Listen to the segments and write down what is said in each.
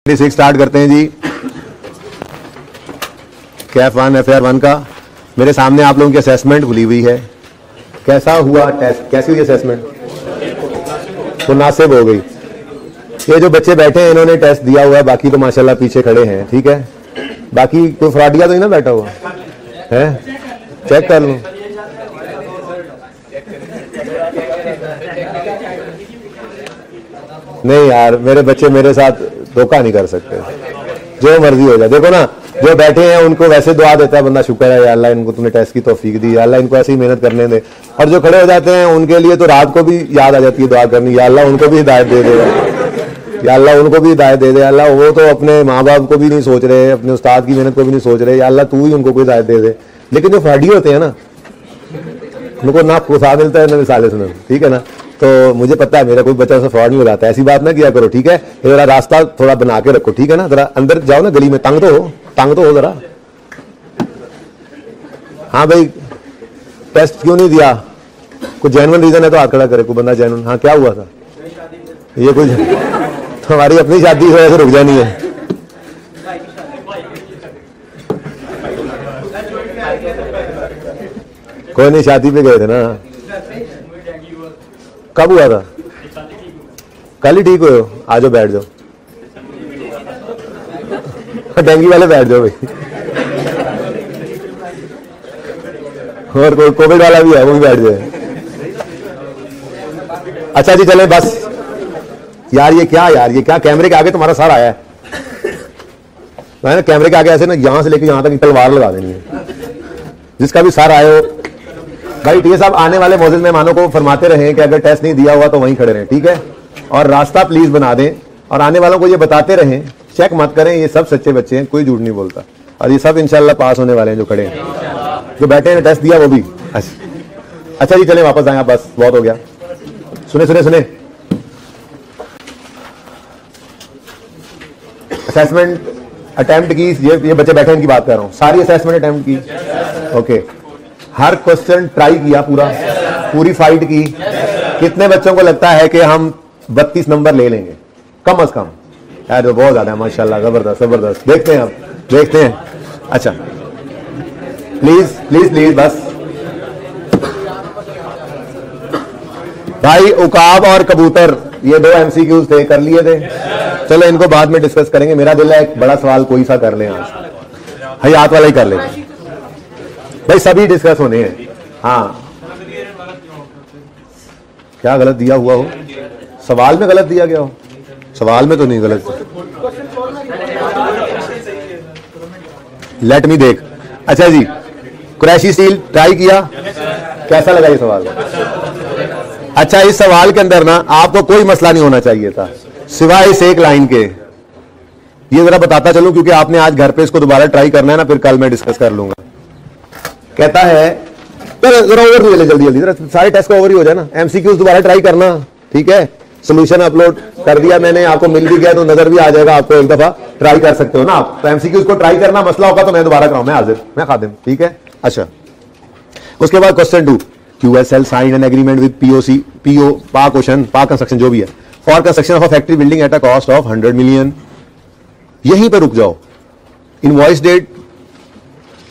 6 start करते हैं जी। Kaif 1 FR1 का मेरे सामने आप लोगों की असेसमेंट खुली हुई है। कैसा हुआ टेस्ट, कैसी हुई असेसमेंट? मुनासिब हो गई। ये जो बच्चे बैठे हैं इन्होंने टेस्ट दिया हुआ है, बाकी तो माशाल्लाह पीछे खड़े हैं, ठीक है। बाकी कोई फ्रॉडिया तो नहीं ना बैठा हुआ है? चेक कर लो। नहीं यार, मेरे बच्चे मेरे साथ धोखा नहीं कर सकते, जो मर्जी हो जाए। देखो ना, जो बैठे हैं उनको वैसे दुआ देता है बंदा, शुक्र है या अल्लाह इनको तुमने टेस्ट की तौफीक दी, या अल्लाह इनको ऐसे ही मेहनत करने दे। और जो खड़े हो जाते हैं उनके लिए तो रात को भी याद आ जाती है दुआ करनी, या अल्लाह उनको भी हिदायत दे देगा, या अल्लाह उनको भी हिदायत दे दे। अल्लाह वो तो अपने माँ बाप को भी नहीं सोच रहे, अपने उस्ताद की मेहनत को भी नहीं सोच रहे, या अल्लाह तू ही उनको कोई हिदायत दे दे। लेकिन जो फ्रॉडी होते हैं ना, उनको ना खुशा मिलता है ना मिसाले सुन, ठीक है ना। तो मुझे पता है मेरा कोई बच्चा से फ्रॉड नहीं हो जाता, ऐसी बात ना किया करो, ठीक है। जरा रास्ता थोड़ा बना के रखो, ठीक है ना। जरा अंदर जाओ ना गली में, तंग तो हो जरा। हाँ भाई, टेस्ट क्यों नहीं दिया? कोई जेन्युइन रीजन है तो हाथ खड़ा करे कोई बंदा जेन्युइन। हाँ, क्या हुआ था? ये कुछ हमारी अपनी शादी से ऐसे रुक जानी है। कोई नहीं, शादी पे गए थे ना। कब हुआ था? कल ही ठीक हुए हो? आ जाओ, बैठ जाओ। डेंगू वाले बैठ जाओ भाई। और कोई कोविड वाला भी है, वो भी बैठ जाए। अच्छा जी, चले बस। यार ये क्या कैमरे के आगे तुम्हारा सर आया है ना? कैमरे के आगे ऐसे ना, यहां से लेके यहां तक तलवार लगा देनी है। जिसका भी सर आए हो भाई, टीए साहब आने वाले मौजूद मेहमानों को फरमाते रहें कि अगर टेस्ट नहीं दिया हुआ तो वहीं खड़े रहें, ठीक है। और रास्ता प्लीज बना दें, और आने वालों को ये बताते रहें, चेक मत करें, ये सब सच्चे बच्चे हैं, कोई झूठ नहीं बोलता। और ये सब इंशाल्लाह पास होने वाले हैं, जो खड़े हैं, जो बैठे हैं टेस्ट दिया वो भी। अच्छा जी, चलें वापस आए, बस बहुत हो गया। सुने असेसमेंट अटेम्प्ट की, ये बच्चे बैठे हैं, इनकी बात कर रहा हूं। सारी असेसमेंट अटेम्प्ट की, ओके। हर क्वेश्चन ट्राई किया, पूरी फाइट की। कितने बच्चों को लगता है कि हम 32 नंबर ले लेंगे कम अज कम? यार तो बहुत ज्यादा है, माशाल्लाह, जबरदस्त। देखते हैं, अब देखते हैं। अच्छा प्लीज बस भाई, उकाब और कबूतर ये 2 MCQs थे, कर लिए थे। चलो इनको बाद में डिस्कस करेंगे। मेरा दिल है एक बड़ा सवाल कोई सा कर लें आज, हयात वाला ही कर लेते भाई, सभी डिस्कस होने हैं। हाँ, क्या गलत दिया हुआ हो? सवाल में गलत दिया गया हो? सवाल में तो नहीं गलत। लेट मी देख। अच्छा जी, कुरैशी स्टील ट्राई किया, कैसा लगा ये सवाल? अच्छा, इस सवाल के अंदर ना आपको कोई मसला नहीं होना चाहिए था, सिवाय इस एक लाइन के। ये जरा बताता चलूं क्योंकि आपने आज घर पे इसको दोबारा ट्राई करना है ना, फिर कल मैं डिस्कस कर लूंगा। कहता है, जरा ओवर हो जाए जल्दी, जरा सारे टेस्ट का ओवर ही हो जाए ना। MCQs दोबारा ट्राई करना, ठीक है। सोल्यूशन अपलोड कर दिया मैंने, आपको मिल भी गया तो नजर भी आ जाएगा आपको, एक दफा ट्राई कर सकते हो ना आप। तो MCQs को ट्राई करना, मसला होगा तो मैं दोबारा कराऊं, मैं हाजिर, मैं खादिम, ठीक है। अच्छा, उसके बाद question 2, QSL sign an agreement with PO Pak construction जो भी है, for construction of a factory building at a cost of 100 million. यहीं पर रुक जाओ। इनवॉइस डेट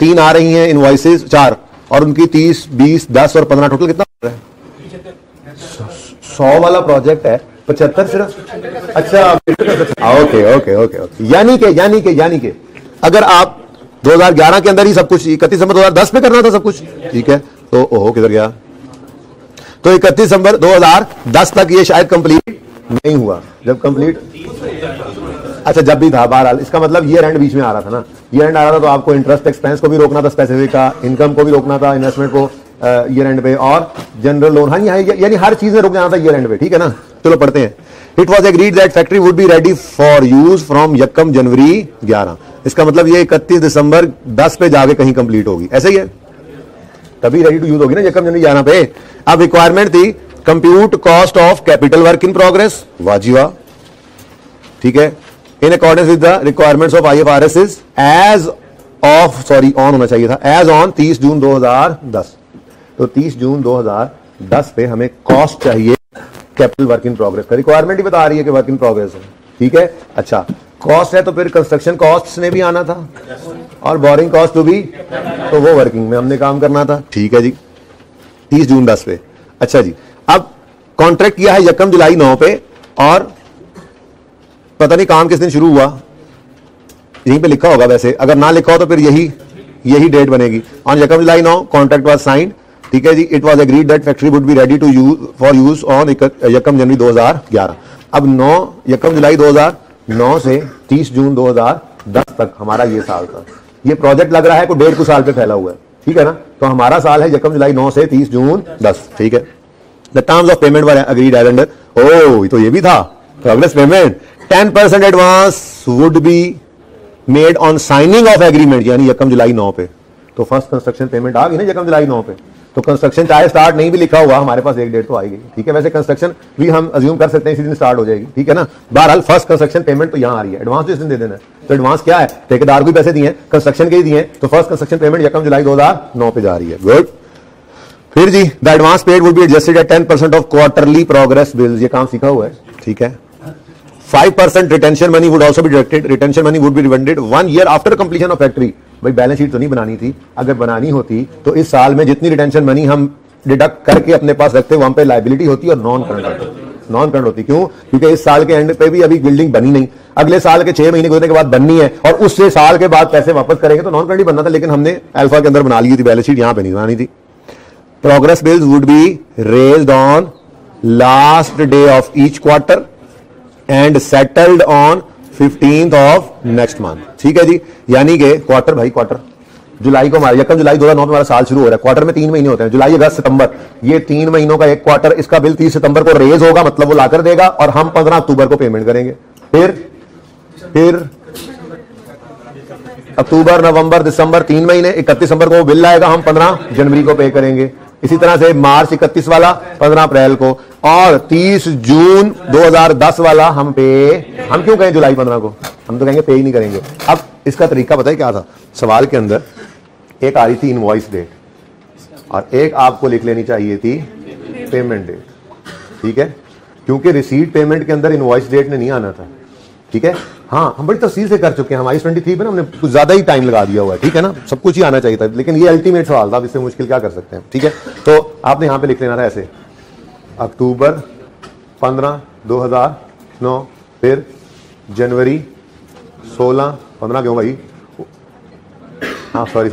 3 आ रही हैं, इनवॉइसेस 4, और उनकी 30, 20, 10 और 15 टोटल कितना हो रहा है? 100 वाला प्रोजेक्ट है, 75 सिर्फ। अच्छा, ओके। यानी के अगर आप 2011 के अंदर ही सब कुछ 31 दिसंबर 2010 में करना था सब कुछ, ठीक है। तो ओहो, किधर गया? तो 31 दिसंबर 2010 तक ये शायद कंप्लीट नहीं हुआ। जब कंप्लीट, अच्छा जब भी था, बहरहाल इसका मतलब ईयर एंड बीच में आ रहा था ना। ईयर एंड आ रहा था तो आपको इंटरेस्ट एक्सपेंस को भी रोकना था, स्पेसिफिक का इनकम को भी रोकना था, इन्वेस्टमेंट को ईयर एंड पे, और जनरल लोन, हाँ यानी हर चीज में रुक जाना था ईयर एंड पे, ठीक है ना। चलो पढ़ते हैं। It was agreed that factory would be ready for use from 1 जनवरी 11। इसका मतलब ये 31 दिसंबर 10 पे जाके कहीं कंप्लीट होगी, ऐसे ही है, तभी रेडी टू यूज होगी ना 1 जनवरी 11 पे। अब रिक्वायरमेंट थी compute cost of capital work in progress, वाजिबा, ठीक है, in accordance with the requirements of IFRS as of, on होना चाहिए था, एज ऑन 30 जून 2010। तो 30 जून 2010 पे हमें कॉस्ट चाहिए कैपिटल वर्क इन प्रोग्रेस का। रिक्वायरमेंट ही बता रही है कि वर्क इन प्रोग्रेस है, ठीक है। अच्छा, कॉस्ट है तो फिर कंस्ट्रक्शन कॉस्ट ने भी आना था और बोरिंग कॉस्ट भी, तो वो वर्किंग में हमने काम करना था। ठीक है जी, 30 जून 10 पे। अच्छा जी, अब कॉन्ट्रैक्ट किया है 1 जुलाई 9 पे और पता नहीं काम किस दिन शुरू हुआ, यहीं पे लिखा होगा, वैसे अगर ना लिखा हो तो फिर यही डेट बनेगी। On 1 July 9 contract was signed. ठीक है जी, it was agreed that factory would be ready to use for use on 1 January 2011। अब 1 जुलाई 2009 से 30 जून 2010 तक हमारा ये साल था। ये प्रोजेक्ट लग रहा है को 1.5 साल पे फैला हुआ है, ठीक है ना। तो हमारा साल है 1 जुलाई 9 से 30 जून 10। ठीक है, the terms of payment were agreed as under, ओ तो ये भी था progress payment. 10% advance would be made on signing of agreement, यानी 1 जुलाई 9 पे। तो फर्स्ट कंस्ट्रक्शन पेमेंट आ गई ना 1 जुलाई 9 पे। तो कंस्ट्रक्शन चाहे स्टार्ट नहीं भी लिखा हुआ, हमारे पास एक डेट तो आएगी। ठीक है, वैसे कंस्ट्रक्शन भी हम अज्यूम कर सकते हैं इसी दिन स्टार्ट हो जाएगी। ठीक है ना, बहरहाल फर्स्ट कंस्ट्रक्शन पेमेंट तो यहाँ आ रही है, एडवांस तो इस दिन दे देना है। तो एडवांस क्या है, ठेकेदार को भी पैसे दिए, कंस्ट्रक्शन के ही दिए, तो फर्स्ट कंस्ट्रक्शन पेमेंट 1 जुलाई 2009 पे जा रही है। गुड। फिर जी, the advance paid would be adjusted at 10% of quarterly progress bills, ये काम सीखा हुआ है। ठीक है, 5% retention money would also be deducted, retention money would be refunded 1 year after completion of factory. भाई बैलेंस शीट तो नहीं बनानी थी, अगर बनानी होती तो इस साल में जितनी रिटेंशन मनी हम डिडक्ट करके अपने पास रखते वहां पे लायबिलिटी होती और नॉन करंट होती। क्यों? क्योंकि इस साल के एंड पे भी अभी बिल्डिंग बनी नहीं, अगले साल के 6 महीने गुजरने के बाद बननी है और उससे साल के बाद पैसे वापस करेंगे, तो नॉन करंट ही बनना था। लेकिन हमने अल्फा के अंदर बना ली थी बैलेंस शीट, यहां पे नहीं बनानी थी। Progress bills would be raised on last day of each quarter and settled on 15th of next month. ठीक है जी, यानी कि क्वार्टर, भाई क्वार्टर जुलाई को हमारा 1 जुलाई 2009 में हमारा साल शुरू हो रहा है। क्वार्टर में 3 महीने होते हैं, जुलाई, अगस्त, सितंबर, ये 3 महीनों का एक क्वार्टर। इसका बिल 30 सितंबर को रेज होगा, मतलब वो लाकर देगा और हम 15 अक्टूबर को पेमेंट करेंगे। फिर अक्टूबर, नवंबर, दिसंबर 3 महीने, 31 दिसंबर को वो बिल आएगा, हम 15 जनवरी को पे करेंगे। इसी तरह से मार्च 31 वाला 15 अप्रैल को, और 30 जून 2010 वाला हम क्यों कहें जुलाई 15 को, हम तो कहेंगे पे ही नहीं करेंगे। अब इसका तरीका पता है क्या था, सवाल के अंदर एक आ रही थी इनवॉइस डेट और एक आपको लिख लेनी चाहिए थी पेमेंट डेट। ठीक है, क्योंकि रिसीट पेमेंट के अंदर इनवॉइस डेट ने नहीं आना था। ठीक है, हाँ हम बड़ी तफसील से कर चुके हैं, हमारी 23 में ना हमने कुछ ज्यादा ही टाइम लगा दिया हुआ है। ठीक है ना, सब कुछ ही आना चाहिए था, लेकिन ये अल्टीमेट सवाल था, इससे मुश्किल क्या कर सकते हैं। ठीक है, तो आपने यहां पे लिख लेना था ऐसे, अक्टूबर 15 2009, फिर जनवरी 16 15 क्यों भाई, हाँ सॉरी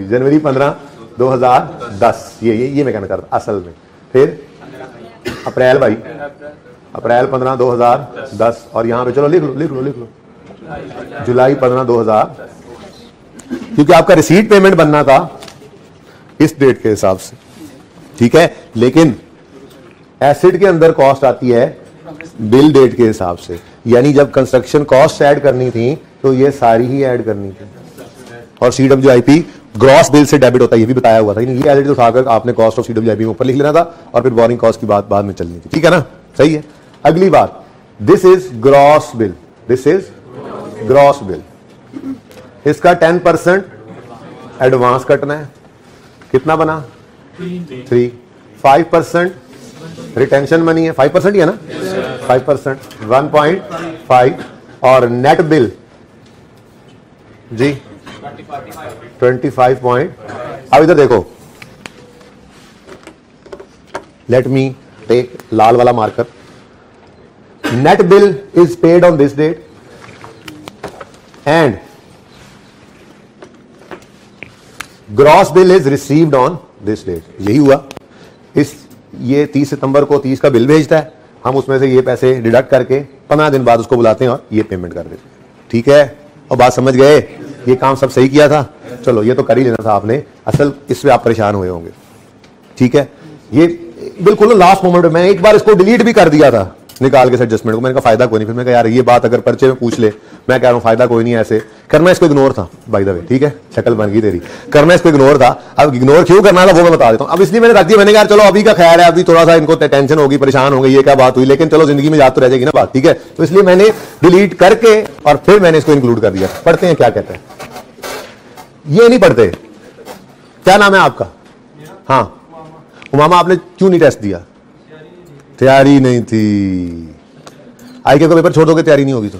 जनवरी 15 2010, ये मैं कहना चाहता था असल में। फिर अप्रैल, भाई अप्रैल 15 2010, और यहां पे चलो लिख लो जुलाई 15 2000, क्योंकि आपका रिसीट पेमेंट बनना था इस डेट के हिसाब से। ठीक है, लेकिन एसिड के अंदर कॉस्ट आती है बिल डेट के हिसाब से, यानी जब कंस्ट्रक्शन कॉस्ट ऐड करनी थी तो ये सारी ही ऐड करनी थी। और CWIP ग्रॉस बिल से डेबिट होता है, ये भी बताया हुआ था। ये एडिट उठाकर आपने कॉस्ट ऑफ CWIP में ऊपर लिख लेना था और फिर बोरिंग कॉस्ट की बात बाद में चलनी थी। ठीक है ना, सही है। अगली बात, this is gross bill, this is gross bill. इसका 10% एडवांस कटना है, कितना बना 3, 5% रिटेंशन मनी है, 5% ही है ना, 5% 1.5, और नेट बिल जी 25 पॉइंट। अब इधर देखो, लेट मी टेक लाल वाला marker, net bill is paid on this date and gross bill is received on this date. यही हुआ, ये 30 सितंबर को 30 का बिल भेजता है, हम उसमें से ये पैसे डिडक्ट करके 15 दिन बाद उसको बुलाते हैं और ये पेमेंट कर देते हैं। ठीक है, और बात समझ गए, ये काम सब सही किया था। चलो ये तो कर ही लेना था आपने, असल इसमें आप परेशान हुए होंगे। ठीक है, ये बिल्कुल लास्ट मोमेंट में मैंने एक बार इसको डिलीट भी कर दिया था निकाल के एडजस्टमेंट को, मैंने कहा फायदा कोई नहीं। फिर मैं कहा यार ये बात अगर पर्चे में पूछ ले, मैं कह रहा हूं फायदा कोई नहीं, ऐसे करना इसको इग्नोर था बाय द वे। ठीक है, शक्ल बन गई तेरी, करना इसको इग्नोर था। अब इग्नोर क्यों करना था वो मैं बता देता हूं। अब इसलिए मैंने रख दिया, मैंने कहा चलो अभी का ख्याल है, अभी थोड़ा सा इनको टेंशन होगी, परेशान होंगे, ये क्या बात हुई, लेकिन चलो जिंदगी में याद तो रह जाएगी ना बात। ठीक है, तो इसलिए मैंने डिलीट करके और फिर मैंने इसको इंक्लूड कर दिया। पढ़ते हैं क्या कहते हैं, ये नहीं पढ़ते। क्या नाम है आपका? हाँ उमामा, आपने क्यों नहीं टेस्ट दिया? तैयारी नहीं थी। IQ का पेपर छोड़ दोगे, तैयारी नहीं होगी तो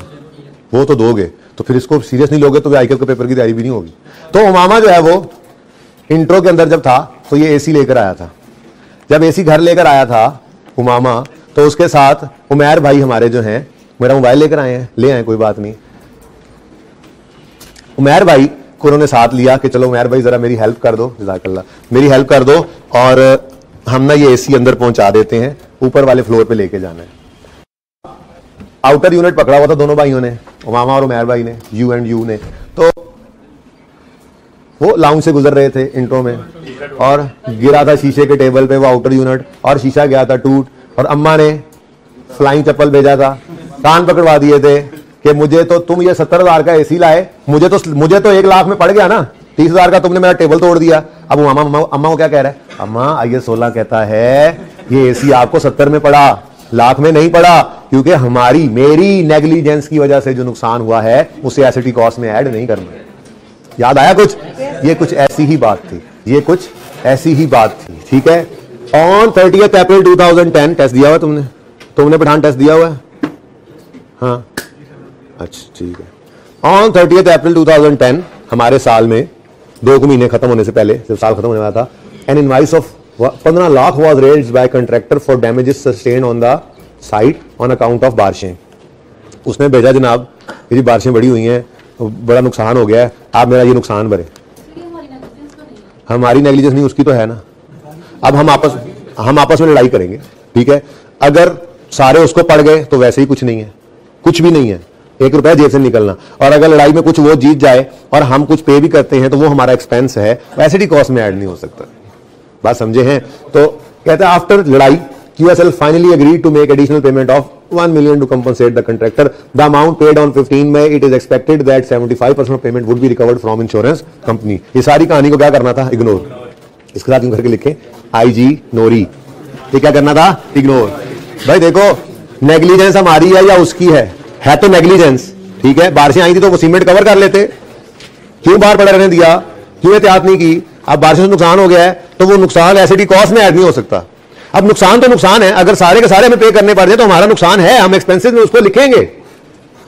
वो तो दोगे, तो फिर इसको सीरियस नहीं लोगे तो आईकेल के पेपर की तैयारी भी नहीं होगी। तो उमामा जो है वो इंट्रो के अंदर जब था तो ये एसी लेकर आया था। जब एसी घर लेकर आया था उमामा, तो उसके साथ उमैर भाई हमारे जो हैं, मेरा मोबाइल लेकर आए हैं, ले आए, कोई बात नहीं। उमैर भाई को उन्होंने साथ लिया कि चलो उमैर भाई जरा मेरी हेल्प कर दो, जज़ाकल्लाह, मेरी हेल्प कर दो, और हम ना ये एसी अंदर पहुंचा देते हैं, ऊपर वाले फ्लोर पे लेके जाना है। आउटर यूनिट पकड़ा हुआ था दोनों भाइयों ने, उमामा और उमैर भाई ने, यू एंड यू ने। तो वो लाउंज से गुजर रहे थे इंट्रो में, और गिरा था शीशे के टेबल पे वो आउटर यूनिट, और शीशा गया था टूट, और अम्मा ने फ्लाइंग चप्पल भेजा था, कान पकड़वा दिए थे कि मुझे तो तुम ये 70,000 का एसी लाए, मुझे तो 1 लाख में पड़ गया ना, 30,000 का तुमने मेरा टेबल तोड़ दिया। अब अम्मा को क्या कह रहा है, अम्मा आइए 16 कहता है ये एसी आपको 70 में पड़ा, लाख में नहीं पड़ा, क्योंकि मेरी नेग्लिजेंस की वजह से जो नुकसान हुआ है उसे एसिटी कॉस्ट में ऐड नहीं करना। याद आया कुछ? ये कुछ ऐसी ही बात थी, ये कुछ ऐसी ही बात थी, ठीक है। ऑन 30 अप्रैल 2010 टेस्ट दिया हुआ तुमने पठान टेस्ट दिया हुआ है? हाँ, अच्छा ठीक है। ऑन 30 अप्रैल 2010 हमारे साल में 2 महीने खत्म होने से पहले, जब साल खत्म होने वाला था, an invoice of 15 lakh was raised by contractor for damages sustain on the site on account of बारिशें। उसने भेजा जनाब मेरी बारिशें बड़ी हुई हैं, बड़ा नुकसान हो गया है, आप मेरा ये नुकसान भरे। हमारी नेग्लिजेंस नहीं, उसकी तो है ना। अब हम आपस में लड़ाई करेंगे, ठीक है। अगर सारे उसको पड़ गए तो वैसे ही कुछ नहीं है, कुछ भी नहीं है, 1 रुपया जेब से निकलना। और अगर लड़ाई में कुछ वो जीत जाए और हम कुछ पे भी करते हैं तो वो हमारा एक्सपेंस है, एसिडी कॉस्ट में ऐड नहीं हो सकता। बात समझे हैं? तो कहते हैं आफ्टर लड़ाई QSL finally agreed to make additional payment of 1 million to compensate the contractor. The amount paid on 15 May. It is expected that 75% of payment would be recovered from insurance company. ये सारी कहानी को क्या करना था? Ignore. इसके साथ यूं करके लिखे IG नोरी। ये क्या करना था? इग्नोर। भाई देखो, नेग्लिजेंस हमारी है या उसकी है तो नेग्लिजेंस, ठीक है। बारिशें आई थी तो वो सीमेंट कवर कर लेते, क्यों बाहर पड़ा रहने दिया, क्यों एहतियात नहीं की? अब बारिशों से नुकसान हो गया है तो वो नुकसान एसिडी कॉस्ट में ऐड नहीं हो सकता। अब नुकसान तो नुकसान है, अगर सारे के सारे हमें पे करने पड़ जाए तो हमारा नुकसान है, हम एक्सपेंसेस में उसको लिखेंगे,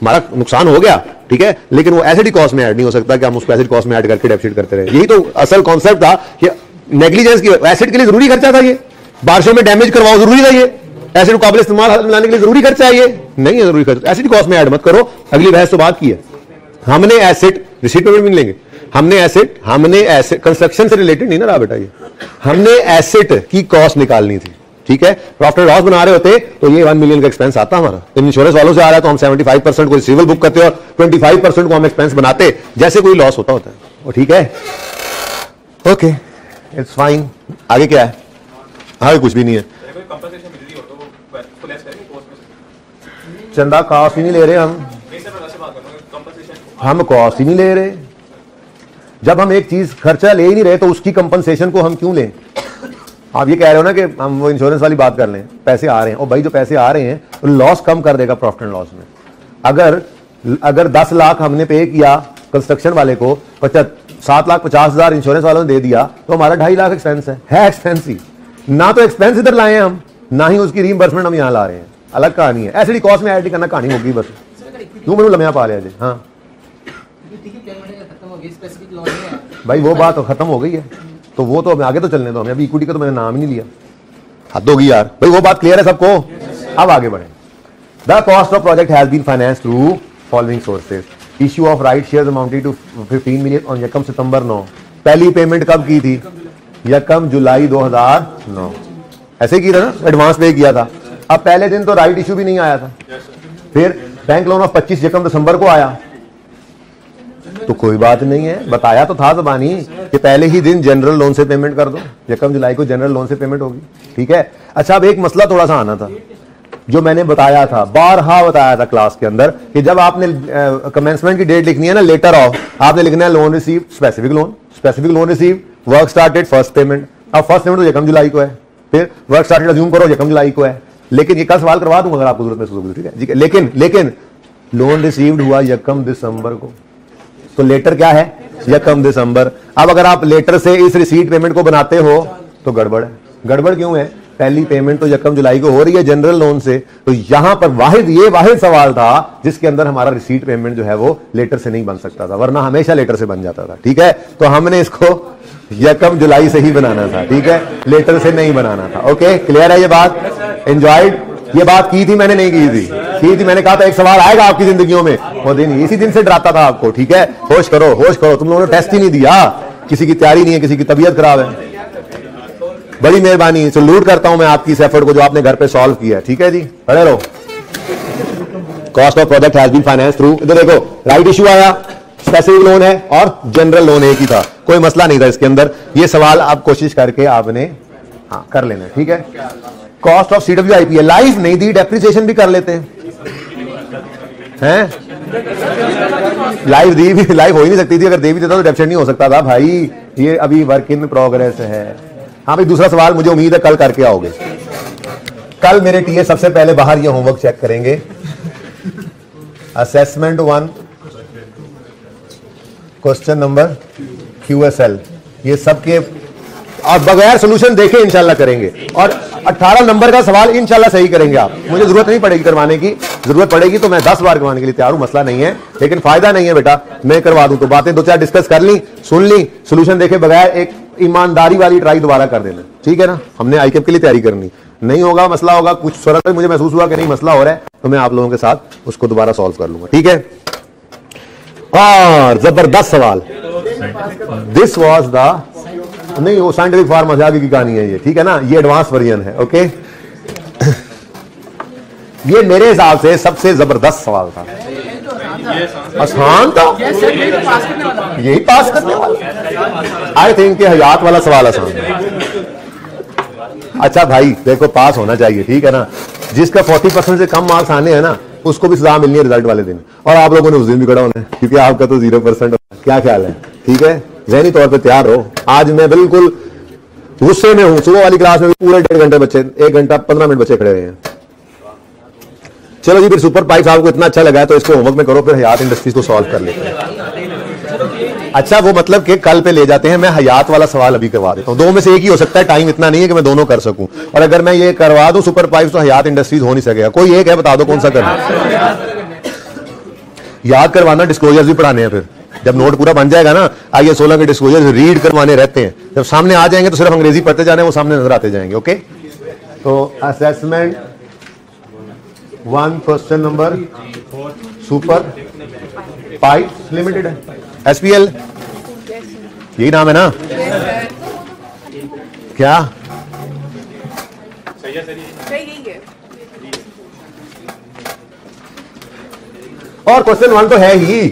हमारा नुकसान हो गया, ठीक है। लेकिन वो एसिडी कॉस्ट में ऐड नहीं हो सकता कि हम उसको एसिड कॉस्ट में ऐड करके डेफिसिट करते रहे। यही तो असल कॉन्सेप्ट था कि नेग्लिजेंस की, एसिड के लिए जरूरी खर्चा था, ये बारिशों में डैमेज करवाओ जरूरी था, ये एसिड काबिल इस्तेमाल लाने के लिए जरूरी खर्चा है, ये नहीं है जरूरी खर्चा, एसिड कॉस्ट में ऐड मत करो। अगली बहस तो बात की है, हमने एसिड रिसीट पेमेंट भी नहीं लेंगे, हमने एसिड कंस्ट्रक्शन से रिलेटेड नहीं ना रहा बेटा, ये हमने एसिड की कॉस्ट निकालनी थी, ठीक है। प्रॉफिट लॉस बना रहे होते तो ये 1 मिलियन का एक्सपेंस आता हमारा। इंश्योरेंस वालों से आ रहा है तो हम 75% को रिसीवेबल बुक करते और 25% को हम एक्सपेंस बनाते, जैसे कोई लॉस होता है वो, ठीक है। Okay, it's fine. आगे क्या है? आगे कुछ भी नहीं है। चंदा कॉस्ट ही नहीं ले रहे हम कॉस्ट ही नहीं ले रहे। जब हम एक चीज खर्चा ले ही नहीं रहे तो उसकी कंपनसेशन को हम क्यों लें? आप ये कह रहे हो ना कि हम वो इंश्योरेंस वाली बात कर लें, पैसे आ रहे हैं, और भाई जो पैसे आ रहे हैं तो लॉस कम कर देगा प्रॉफिट एंड लॉस में। अगर 10 लाख हमने पे किया कंस्ट्रक्शन वाले को, 7,50,000 इंश्योरेंस वालों ने दे दिया, तो हमारा 2.5 लाख एक्सपेंस है एक्सपेंस ही ना। तो एक्सपेंस इधर लाए हैं हम, ना ही उसकी रीइंबर्समेंट हम यहाँ ला रहे हैं, अलग कहानी है। एसिडी कॉस्ट में ऐड करना कहानी होगी बस। क्यों मैंने लम्हा पा लिया जी? हाँ भाई वो बात तो खत्म हो गई है, तो वो तो आगे तो चलने दो, हमें अभी इक्विटी का तो मैंने नाम ही नहीं लिया। हद होगी यार भाई, वो बात क्लियर है सबको। अब आगे बढ़े। The cost of project has been finance through following sources. Issue of right shares amounted to 15 million on यकम सितंबर 9। पहली पेमेंट कब की थी? यकम जुलाई 2009। ऐसे ही की था ना, एडवांस पे किया था। अब पहले दिन तो राइट इश्यू भी नहीं आया था, फिर बैंक लोन ऑफ 25 यकम दिसंबर को आया, तो कोई बात नहीं है, बताया तो था ज़बानी कि पहले ही दिन जनरल लोन से पेमेंट कर दो, यकम जुलाई को जनरल लोन से पेमेंट होगी, ठीक है। अच्छा, अब एक मसला थोड़ा सा आना था जो मैंने बताया था, बारहा बताया था क्लास के अंदर, कि जब आपने कमेंसमेंट की डेट लिखनी है ना, लेटर ऑफ, आपने लिखना है loan receive, specific loan receive, work started, first payment. अब फर्स्ट पेमेंट तो यकम जुलाई को है, फिर वर्क स्टार्टेड अज्यूम करो यकम जुलाई को है, लेकिन ये कल सवाल करवा दूंगा अगर आपको जरूरत है, ठीक है। लेकिन लोन रिसीव्ड हुआ यकम दिसंबर को, तो लेटर क्या है? यकम दिसंबर। अब अगर आप लेटर से इस रिसीट पेमेंट को बनाते हो तो गड़बड़ है। गड़बड़ क्यों है? पहली पेमेंट तो 1 जुलाई को हो रही है जनरल लोन से, तो यहां पर ये वाहिद सवाल था जिसके अंदर हमारा रिसीट पेमेंट जो है वो लेटर से नहीं बन सकता था, वरना हमेशा लेटर से बन जाता था। ठीक है, तो हमने इसको 1 जुलाई से ही बनाना था। ठीक है, लेटर से नहीं बनाना था। ओके, क्लियर है ये बात? एंजॉयड? ये बात की थी मैंने, नहीं की थी मैंने कहा था एक सवाल आएगा आपकी जिंदगियों में, वो दिन इसी दिन से डराता था आपको। ठीक है, होश करो होश करो, तुम लोगों ने टेस्ट ही नहीं दिया, किसी की तैयारी नहीं है, किसी की तबीयत खराब है। बड़ी मेहरबानी, सैल्यूट करता हूं मैं आपकी इस एफर्ट को जो आपने घर पे सॉल्व किया। ठीक है जी, खड़े रहो। Cost of project has been finance through, इधर देखो, राइट इशू आया, स्पेसिफिक लोन है और जनरल लोन एक ही था, कोई मसला नहीं था इसके अंदर। ये सवाल आप कोशिश करके आपने कर लेना। ठीक है, कॉस्ट ऑफ CWIP है, लाइफ नहीं दी, डेप्रिसिएशन भी कर लेते हैं। लाइव दी भी, लाइव हो ही नहीं सकती थी, अगर दे भी देता तो डेप्रिसिएशन नहीं हो सकता था भाई, ये अभी वर्क इन प्रोग्रेस है। हाँ भाई, दूसरा सवाल मुझे उम्मीद है कल करके आओगे। कल मेरे टीए सबसे पहले बाहर ये होमवर्क चेक करेंगे। असेसमेंट 1 क्वेश्चन नंबर QSL, ये सबके और बगैर सोल्यूशन देखे इंशाल्लाह करेंगे, और 18 नंबर का सवाल इंशाल्लाह सही करेंगे आप। मुझे जरूरत नहीं पड़ेगी करवाने की, जरूरत पड़ेगी तो मैं 10 बार करवाने के लिए तैयार हूं, मसला नहीं है, लेकिन फायदा नहीं है बेटा मैं करवा दूं तो बातें 2-4 डिस्कस कर ली, सुन ली, सोल्यूशन देखे बगैर एक ईमानदारी वाली ट्राई दोबारा कर देना। ठीक है ना, हमने ICAP के लिए तैयारी करनी, नहीं होगा मसला होगा, कुछ सूरत में मुझे महसूस हुआ कि नहीं मसला हो रहा है तो मैं आप लोगों के साथ उसको दोबारा सॉल्व कर लूंगा। ठीक है, और जबरदस्त सवाल, दिस वॉज द, नहीं वो साइंटिफिक फार्मूला आगे की कहानी है ये। ठीक है ना, ये एडवांस वर्जन है। ओके, ये मेरे हिसाब से सबसे जबरदस्त सवाल था। आसान था, यही पास करने वाला। आई थिंक कि हयात वाला सवाल आसान है। अच्छा भाई देखो, पास होना चाहिए। ठीक है ना, जिसका 40% से कम मार्क्स आने हैं ना उसको भी सजा मिलनी है रिजल्ट वाले दिन, और आप लोगों ने उस दिन भी खड़ा होना है क्योंकि आपका तो 0%। क्या ख्याल है? ठीक है, ज़हनी तौर पे तैयार रहो। आज मैं बिल्कुल गुस्से में हूं, सुबह वाली क्लास में भी पूरे 1.5 घंटे बच्चे, 1 घंटा 15 मिनट बच्चे खड़े रहे हैं। चलो जी, फिर सुपर पाइप आपको इतना अच्छा लगा है तो इसको होमवर्क में करो, फिर हयात इंडस्ट्रीज को सॉल्व कर लेते हैं। अच्छा, वो मतलब कि कल पे ले जाते हैं, मैं हयात वाला सवाल अभी करवा देता हूं, 2 में से एक ही हो सकता है, टाइम इतना नहीं है कि मैं दोनों कर सकूं, और अगर मैं ये करवा दूं सुपर पाइप तो हयात इंडस्ट्रीज हो नहीं सकेगा। कोई एक है, बता दो कौन सा करना। याद करवाना, डिस्क्लोजर्स भी पढ़ाने हैं, फिर जब नोट पूरा बन जाएगा ना, IAS 16 के डिस्क्लोजर्स रीड करवाने रहते हैं, जब सामने आ जाएंगे तो सिर्फ अंग्रेजी पढ़ते जाने, वो सामने नजर आते जाएंगे। ओके, तो assessment 1 question number super pipe limited है, SPL यही नाम है ना? क्या और क्वेश्चन 1 तो है ही।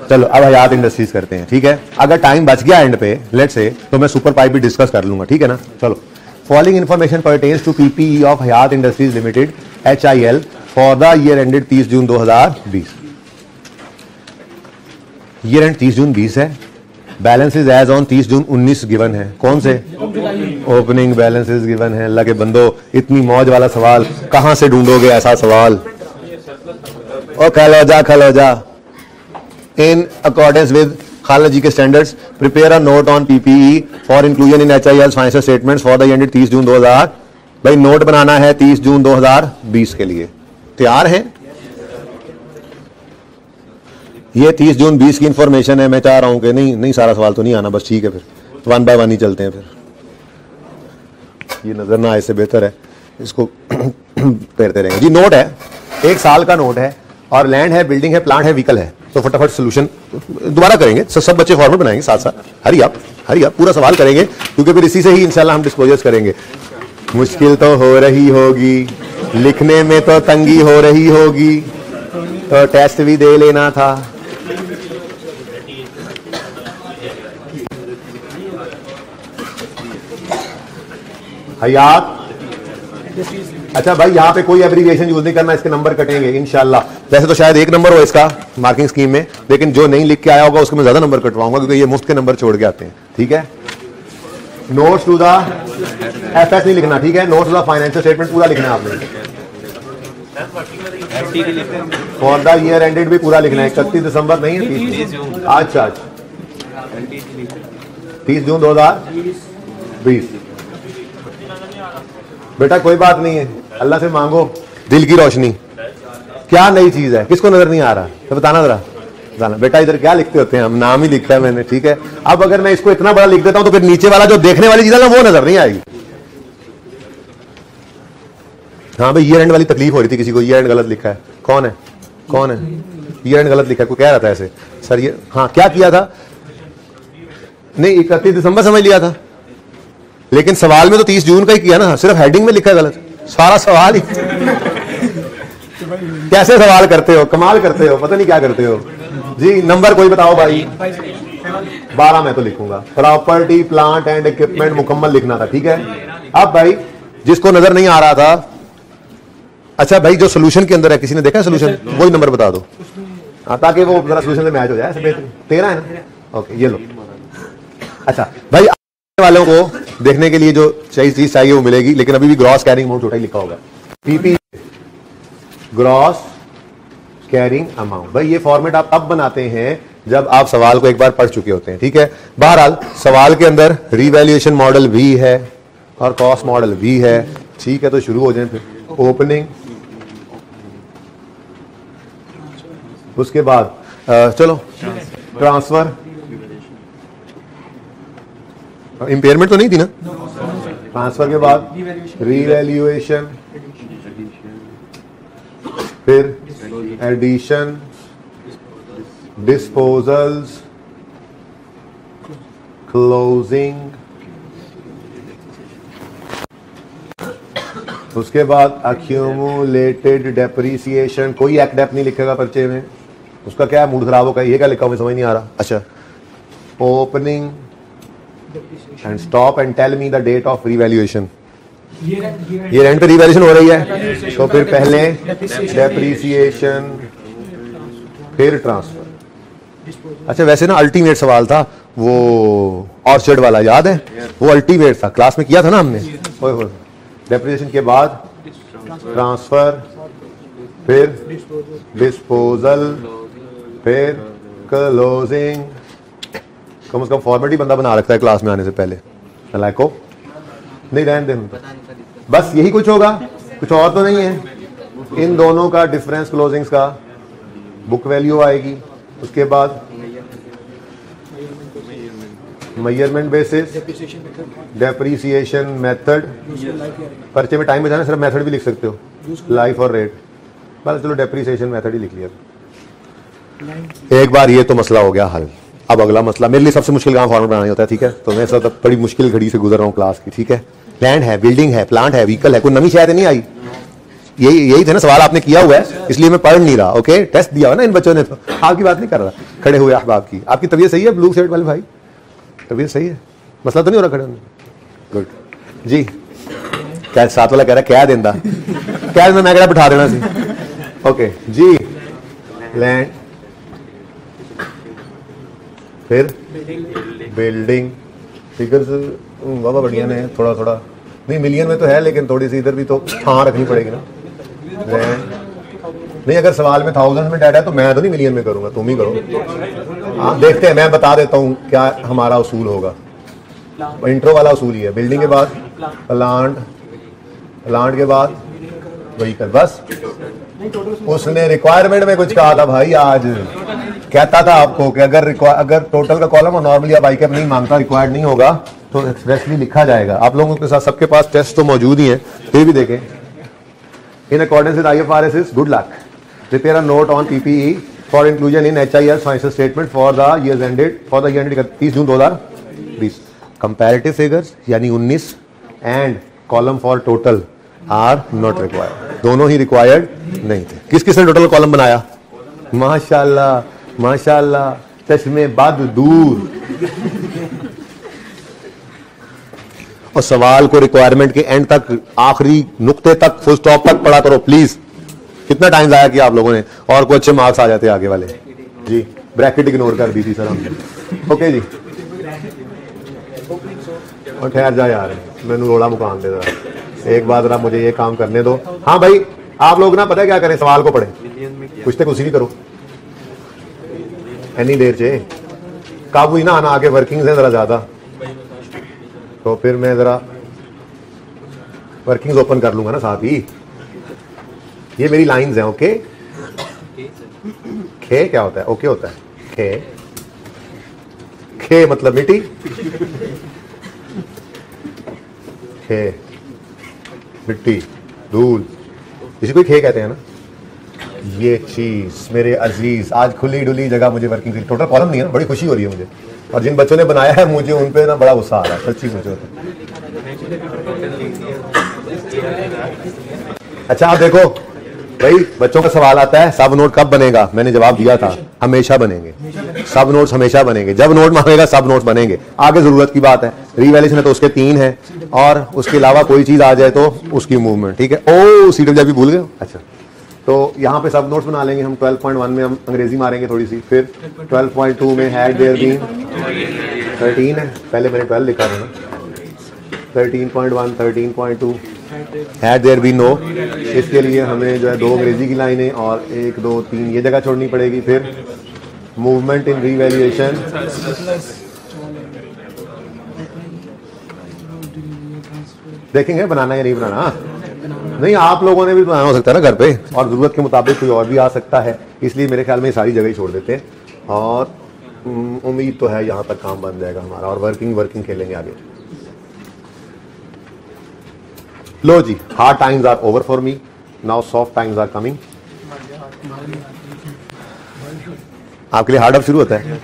चलो अब हयात इंडस्ट्रीज करते हैं। ठीक है, अगर टाइम बच गया एंड पे लेट से तो मैं सुपर पाइप भी डिस्कस कर लूंगा। ठीक है ना, चलो। Following information pertains to PPE of Hayat industries limited HIL for the year ended 30 June 2020। Year end 30 June 20 है, balances as on 30 June 19 given है। कौन से? ओपनिंग बैलेंसेज गिवन है। अल्लाह के बंदो, इतनी मौज वाला सवाल कहां से ढूंढोगे ऐसा सवाल? और खलो जा इन अकॉर्डेंस विद खालिद जी के standards prepare a note on PPE for inclusion in HIL financial statements for the ended 30 जून 2000। भाई नोट बनाना है 30 जून 2020 के लिए, तैयार हैं? ये 30 जून 20 की इंफॉर्मेशन है। मैं चाह रहा हूं कि नहीं सारा सवाल तो नहीं आना, बस ठीक है, फिर 1 बाय 1 ही चलते हैं। फिर ये नजर ना आए से बेहतर है इसको करते रहेंगे जी। नोट है, 1 साल का नोट है, और लैंड है, बिल्डिंग है, प्लांट है, व्हीकल है। तो फटाफट सोल्यूशन दोबारा करेंगे, सब बच्चे फॉर्मेट बनाएंगे साथ साथ। हरी आप पूरा सवाल करेंगे क्योंकि फिर इसी से ही इंशाल्लाह हम डिस्क्लोजर्स करेंगे। मुश्किल तो हो रही होगी, लिखने में तो तंगी हो रही होगी, तो टेस्ट भी दे लेना था। हयात, अच्छा भाई यहाँ पे कोई एब्रीविएशन यूज नहीं करना, इसके नंबर कटेंगे इंशाल्लाह। वैसे तो शायद 1 नंबर हो इसका मार्किंग स्कीम में, लेकिन जो नहीं लिख के आया होगा उसको मैं ज्यादा नंबर कटवाऊंगा क्योंकि ये मुफ्त के नंबर छोड़ के आते हैं। ठीक है, नोट्स टू द FS नहीं लिखना। ठीक है, notes to the financial statement पूरा लिखना है आपने। फॉर द ईयर एंडेड भी पूरा लिखना है, 31 दिसंबर नहीं है 30। अच्छा 30 जून 2020। बेटा कोई बात नहीं है, अल्लाह से मांगो दिल की रोशनी। क्या नई चीज है, किसको नजर नहीं आ रहा तो बताना जरा, बताना। बेटा इधर क्या लिखते होते हैं हम, नाम ही लिखा है मैंने, ठीक है। अब अगर मैं इसको इतना बड़ा लिख देता हूं तो फिर नीचे वाला जो देखने वाली चीज है ना वो नजर नहीं आएगी। हाँ भाई ईयर एंड वाली तकलीफ हो रही थी किसी को, ईयर एंड गलत लिखा है, कौन है ईयर एंड गलत लिखा है, कोई कह रहा था ऐसे सर ये, हाँ क्या किया था, नहीं 31 दिसंबर समझ लिया था, लेकिन सवाल में तो 30 जून का ही किया ना, सिर्फ हेडिंग में लिखा है गलत, सारा सवाल ही कैसे सवाल करते हो, कमाल करते हो, पता नहीं क्या करते हो जी। नंबर कोई बताओ भाई, 12 मैं तो लिखूंगा। प्रॉपर्टी प्लांट एंड इक्विपमेंट मुकम्मल लिखना था, ठीक है। अब भाई जिसको नजर नहीं आ रहा था, अच्छा भाई जो सोल्यूशन के अंदर है, किसी ने देखा है सोल्यूशन, वही नंबर बता दो ताकि वो जरा सोल्यूशन से मैच हो जाए। 13 है ना, ओके ये लो। अच्छा भाई आने वालों को देखने के लिए जो चीज चाहिए वो मिलेगी, लेकिन अभी भी ग्रॉस कैरिंग अमाउंट छोटा ही लिखा होगा, पीपी ग्रॉस कैरिंग अमाउंट। भाई ये फॉर्मेट आप तब बनाते हैं जब आप सवाल को एक बार पढ़ चुके होते हैं, ठीक है। बहरहाल सवाल के अंदर रीवैल्यूएशन मॉडल भी है और कॉस्ट मॉडल भी है, ठीक है। तो शुरू हो जाए फिर, ओपनिंग, उसके बाद चलो ट्रांसफर, इंपेयरमेंट तो नहीं थी ना, ट्रांसफर के बाद रीवैल्यूएशन, फिर एडिशन, डिस्पोजल्स, क्लोजिंग, उसके बाद अक्यूमुलेटेड डेप्रिसिएशन। कोई एक्डेप नहीं लिखेगा पर्चे में, उसका क्या मूड खराब होगा, ये क्या लिखा हुआ समझ नहीं आ रहा। अच्छा opening and stop and tell me the date of revaluation. ये रेंट पे रिवैल्यूएशन हो रही है तो फिर पहले डेप्रिसिएशन फिर ट्रांसफर। अच्छा वैसे ना अल्टीमेट सवाल था वो ऑर्चर्ड वाला, याद है वो अल्टीमेट था, क्लास में किया था ना हमने। डेप्रिसिएशन के बाद ट्रांसफर, फिर डिस्पोजल, फिर क्लोजिंग। कम से कम फॉर्मेट ही बंदा बना रखता है क्लास में आने से पहले, को नहीं रहने दे, बस यही कुछ होगा, कुछ और तो नहीं है। इन दोनों का डिफरेंस क्लोजिंग्स का बुक वैल्यू आएगी, उसके बाद मेजरमेंट बेसिस, डेप्रिसिएशन मेथड। पर्चे में टाइम बचाना, सिर्फ मेथड भी लिख सकते हो, लाइफ और रेट, बस चलो डेप्रिसिएशन मेथड ही लिख लिया। एक बार ये तो मसला हो गया हल। अब अगला मसला, मेरे लिए सबसे मुश्किल काम फॉर्मेट बनाना होता है, ठीक है। तो मैं सब बड़ी मुश्किल घड़ी से गुजर रहा हूँ क्लास की, ठीक है। लैंड है, बिल्डिंग है, प्लांट है, व्हीकल है, कोई नई शायद नहीं आई। यही थे ना सवाल आपने किया हुआ है, इसलिए मैं पढ़ नहीं रहा। ओके टेस्ट दिया हुआ ना इन बच्चों ने, तो आपकी बात नहीं कर रहा। खड़े हुए अहबाब की, आपकी तबीयत सही है ब्लू शर्ट वाले भाई, तबीयत सही है, मसला तो नहीं हो रहा खड़े होने? गुड जी। क्या साथ वाला कह रहा है क्या देंदा, क्या मैं कह रहा बिठा देना सी। ओके जी, लैंड, फिर बिल्डिंग। फिगर्स बाबा बढ़िया ने, थोड़ा थोड़ा नहीं मिलियन में तो है, लेकिन थोड़ी सी इधर भी तो हाँ रखनी पड़ेगी ना। नहीं अगर सवाल में 1000 में डाटा है तो मैं तो नहीं मिलियन में करूंगा, तुम ही करो। हाँ देखते हैं, मैं बता देता हूँ क्या हमारा उसूल होगा। इंट्रो वाला उसूल ही है, बिल्डिंग के बाद प्लांट, प्लांट के बाद व्हीकल। बस उसने रिक्वायरमेंट में कुछ कहा था भाई, आज कहता था आपको कि अगर टोटल का कॉलम और नॉर्मली आप आईकैप नहीं मांगता, रिक्वायर्ड नहीं होगा तो एक्सप्रेसली लिखा जाएगा। आप लोगों के साथ सबके पास टेस्ट तो मौजूद ही है, फिर भी देखें। In accordance with IFRS, good luck. Prepare a note on PPE for inclusion in HIS financial statement for the year ended 30 June 2020। Comparative figures यानी 19 and column for total are not required, दोनों ही required नहीं थे। किस किसने total column बनाया? माशाल्लाह माशाल्लाह, चश्मे बद दूर। और सवाल को रिक्वायरमेंट के एंड तक, आखिरी नुक्ते तक, फुल स्टॉप तक पढ़ा करो प्लीज। कितना टाइम जाया किया आप लोगों ने, और कुछ अच्छे मार्क्स आ जाते आगे वाले जी। ब्रैकेट इग्नोर कर दी थी सर हमने। ओके जी, और ठहर जा यार, मैंने रोड़ा मुकान दे रहा, एक बार जरा मुझे ये काम करने दो। हाँ भाई आप लोग ना पता है क्या करें, सवाल को पढ़ें, कुछ तक उसी भी करो एनी देर से काबू ही ना आना, आगे वर्किंग्स है जरा ज्यादा, तो फिर मैं जरा वर्किंग्स ओपन कर लूंगा ना साथ ही। ये मेरी लाइंस हैं। ओके, खे क्या होता है? ओके होता है। खे, खे मतलब मिट्टी, खे मिट्टी, धूल, इसी को खे कहते हैं ना। ये चीज मेरे अजीज, आज खुली डुली जगह मुझे वर्किंग, टोटल कॉलम नहीं है ना, बड़ी खुशी हो रही है मुझे। और जिन बच्चों ने बनाया है मुझे उन पे ना बड़ा गुस्सा आ रहा है सच्ची मुझे। अच्छा आप देखो भाई, बच्चों का सवाल आता है सब नोट कब बनेगा? मैंने जवाब दिया था हमेशा बनेंगे, सब नोट्स हमेशा बनेंगे। जब नोट मांगेगा सब नोट्स बनेंगे। आगे जरूरत की बात है, रीवैल्यूएशन है तो उसके 3 है, और उसके अलावा कोई चीज आ जाए तो उसकी मूवमेंट। ठीक है। ओ CWI भी भूल गए? अच्छा, तो यहाँ पे सब नोट्स बना लेंगे हम। 12.1 में हम अंग्रेजी मारेंगे थोड़ी सी, फिर 12.2 में हैड देयर बीन 13 है, पहले मैंने 12 लिखा था ना। 13.1 13.2 हैड देयर बीन नो, इसके लिए हमें जो है 2 अंग्रेजी की लाइनें और 1 2 3 ये जगह छोड़नी पड़ेगी। फिर मूवमेंट इन रीवैल्यूएशन, देखेंगे बनाना या नहीं बनाना। नहीं, आप लोगों ने भी बनाना हो सकता है ना घर पे, और जरूरत के मुताबिक कोई और भी आ सकता है, इसलिए मेरे ख्याल में सारी जगह ही छोड़ देते हैं। और उम्मीद तो है यहाँ तक काम बन जाएगा हमारा, और वर्किंग खेलेंगे आगे। लो जी, hard times are over for me, now soft times are coming. आपके लिए हार्ड अब शुरू होता है।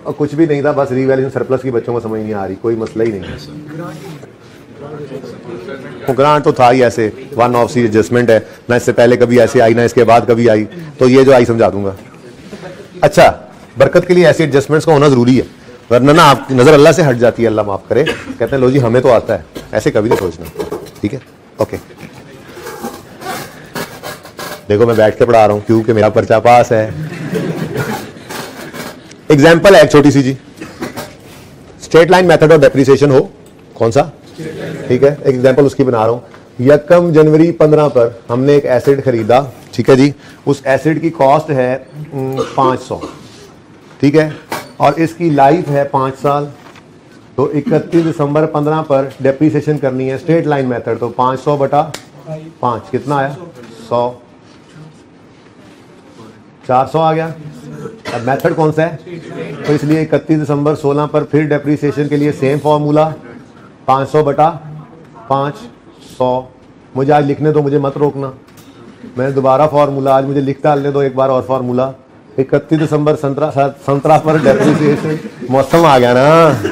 और कुछ भी नहीं था, बस रीवैल्यूएशन सरप्लस की बच्चों को समझ नहीं आ रही, कोई मसला ही नहीं है। ग्रांट तो था ही ऐसे, वन ऑफ सी एडजस्टमेंट है ना, इससे पहले कभी ऐसे आई ना इसके बाद कभी आई, तो ये जो आई समझा दूंगा। अच्छा, बरकत के लिए ऐसे एडजस्टमेंट्स का होना जरूरी है, वरना ना आपकी नजर अल्लाह से हट जाती है, अल्लाह माफ करे। कहते हैं लो जी हमें तो आता है, ऐसे कभी नहीं सोचना। ठीक है, ओके। देखो मैं बैठ के पढ़ा रहा हूं क्योंकि मेरा पर्चा पास है। एग्जाम्पल है एक छोटी सी जी, straight line method of depreciation हो, कौन सा? ठीक है, एक एग्जाम्पल उसकी बना रहा हूं। 1 जनवरी 15 पर हमने एक एसिड खरीदा, ठीक है जी, उस एसिड की कॉस्ट है 500, ठीक है, और इसकी लाइफ है 5 साल। तो 31 दिसंबर 15 पर डेप्रिसिएशन करनी है, स्ट्रेट लाइन मेथड, तो 500 बटा 5 कितना आया? 100, 400 आ गया। अब मेथड कौन सा है? तो इसलिए 31 दिसंबर 16 पर फिर डेप्रिसिएशन के लिए सेम फॉर्मूला, 500 बटा 5 100। मुझे आज लिखने दो, मुझे मत रोकना, मैंने दोबारा फॉर्मूला आज मुझे लिख डालने दो एक बार और फॉर्मूला। 31 दिसंबर संतरा पर डेप्रिसिएशन, मौसम आ गया ना।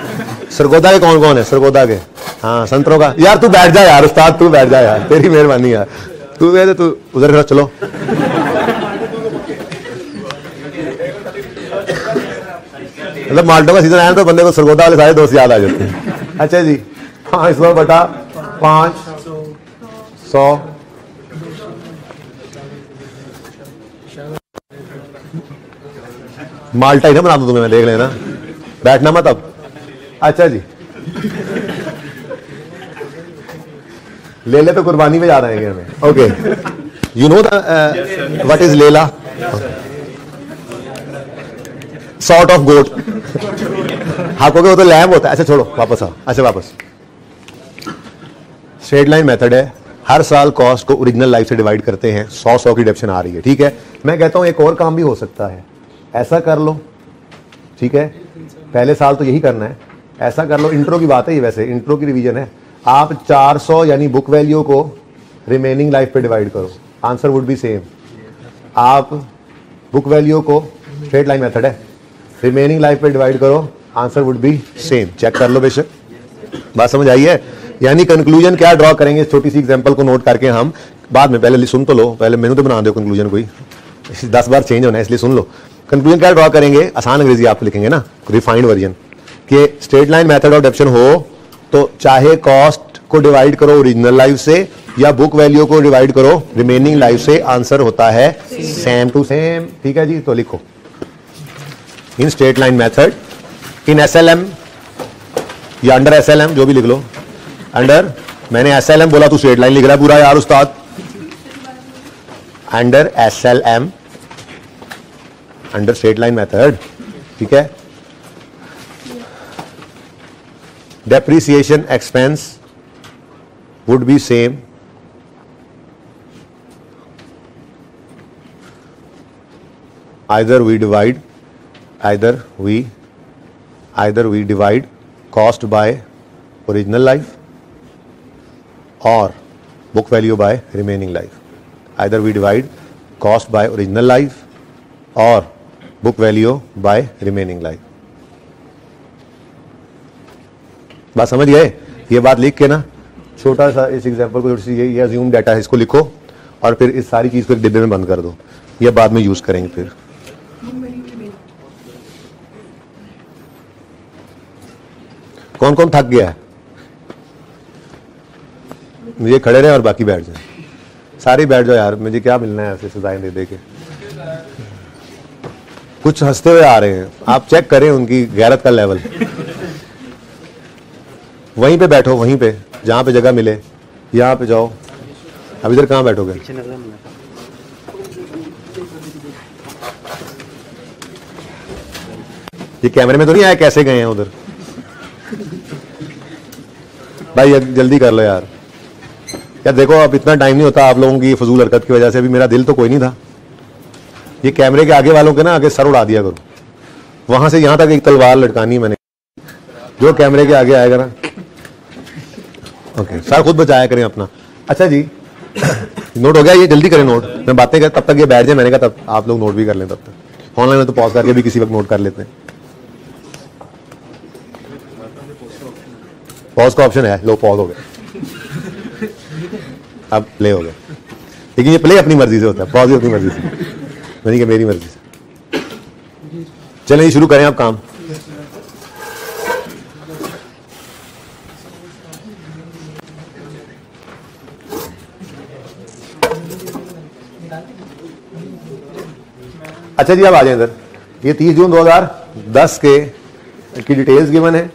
सरगोदा के कौन कौन है? सरगोदा के, हाँ, संतरों का। यार तू बैठ जा यार, उस्ताद तू बैठ जा यार, तेरी मेहरबानी यार, तू उधर चलो। मतलब माल्टो का सीजन आया तो बंदे को सरगोदा वाले सारे दोस्त याद आ जाते हैं। अच्छा जी, 500 बटा 5 100, माल्टा ही ना बना दूं तुम्हें, मैं देख लेना, बैठना मत अब। अच्छा जी, लेले तो कुर्बानी में जा रहे हैं हमें। Okay, you know what is लेला? Sort of goat. आपको वो तो लैम्ब होता है। अच्छा छोड़ो, वापस आओ। अच्छा वापस, स्ट्रेट लाइन मेथड है, हर साल कॉस्ट को ओरिजिनल लाइफ से डिवाइड करते हैं, 100 की डिडक्शन आ रही है। ठीक है, मैं कहता हूं एक और काम भी हो सकता है, ऐसा कर लो, ठीक है, पहले साल तो यही करना है, ऐसा कर लो, इंट्रो की बात है ये, वैसे इंट्रो की रिवीजन है, आप 400 यानी बुक वैल्यू को रिमेनिंग लाइफ पे डिवाइड करो, आंसर वुड बी सेम। आप बुक वैल्यू को, स्ट्रेट लाइन मेथड है, रिमेनिंग लाइफ पे डिवाइड करो, answer would be same. Check कर लो बेशक, बात समझ आई है? यानी कंक्लूजन क्या ड्रॉ करेंगे, छोटी सी एग्जांपल को नोट करके हम बाद में, पहले सुन तो लो, पहले मेनू तो बना दो कंक्लूजन, कोई 10 बार चेंज होना है इसलिए सुन लो। कंक्लूजन क्या ड्रॉ करेंगे, आसान अंग्रेजी आप लिखेंगे ना, रिफाइंड वर्जन, कि स्ट्रेट लाइन मेथड ऑफ डेप्शन हो तो चाहे कॉस्ट को डिवाइड करो ओरिजिनल लाइफ से या बुक वैल्यू को डिवाइड करो रिमेनिंग लाइफ से, आंसर होता है सेम टू सेम। ठीक है जी, तो लिखो in straight line method, in SLM या अंडर SLM, जो भी लिख लो, अंडर मैंने SLM बोला तू स्ट्रेट लाइन लिख रहा है पूरा यार उस्ताद। Under SLM, under straight line method, ठीक है। Depreciation expense would be same either we divide cost by original life or book value by remaining life. Either we divide cost by original life or book value by remaining life. बात समझ गए? ये बात लिख के ना छोटा सा इस एग्जांपल को थोड़ी सी ये अज्यूम डाटा है इसको लिखो और फिर इस सारी चीज को एक डिब्बे में बंद कर दो। ये बाद में यूज करेंगे फिर। कौन कौन थक गया है? मुझे खड़े रहे और बाकी बैठ जाए, सारे बैठ जाओ यार, मुझे क्या मिलना है ऐसे सजाएं दे दे के। कुछ हंसते हुए आ रहे हैं, आप चेक करें उनकी गैरत का लेवल। वहीं पे बैठो, वहीं पे जहां पे जगह मिले, यहां पे जाओ। अब इधर कहां बैठोगे? ये कैमरे में तो नहीं आया कैसे गए हैं उधर? भाई जल्दी कर लो यार। यार देखो अब इतना टाइम नहीं होता आप लोगों की फजूल हरकत की वजह से। अभी मेरा दिल तो कोई नहीं था। ये कैमरे के आगे वालों के ना आगे सर उड़ा दिया करो। वहां से यहां तक एक तलवार लटकानी मैंने, जो कैमरे के आगे आएगा ना। ओके, सर खुद बचाया करें अपना। अच्छा जी नोट हो गया? ये जल्दी करें नोट, मैं बातें कर तब तक ये बैठ जाए। मैंने कहा तब आप लोग नोट भी कर लें, तब तक ऑनलाइन में तो पॉज करके भी किसी वक्त नोट कर लेते हैं। पॉज का ऑप्शन है, लो पॉज हो गया, अब प्ले हो गया। लेकिन ये प्ले अपनी मर्जी से होता है, पॉज भी अपनी मर्जी से, नहीं कि मेरी मर्जी से। चलें शुरू करें आप काम। अच्छा जी अब आ जाए इधर। ये 30 जून 2010 की डिटेल्स गिवन है।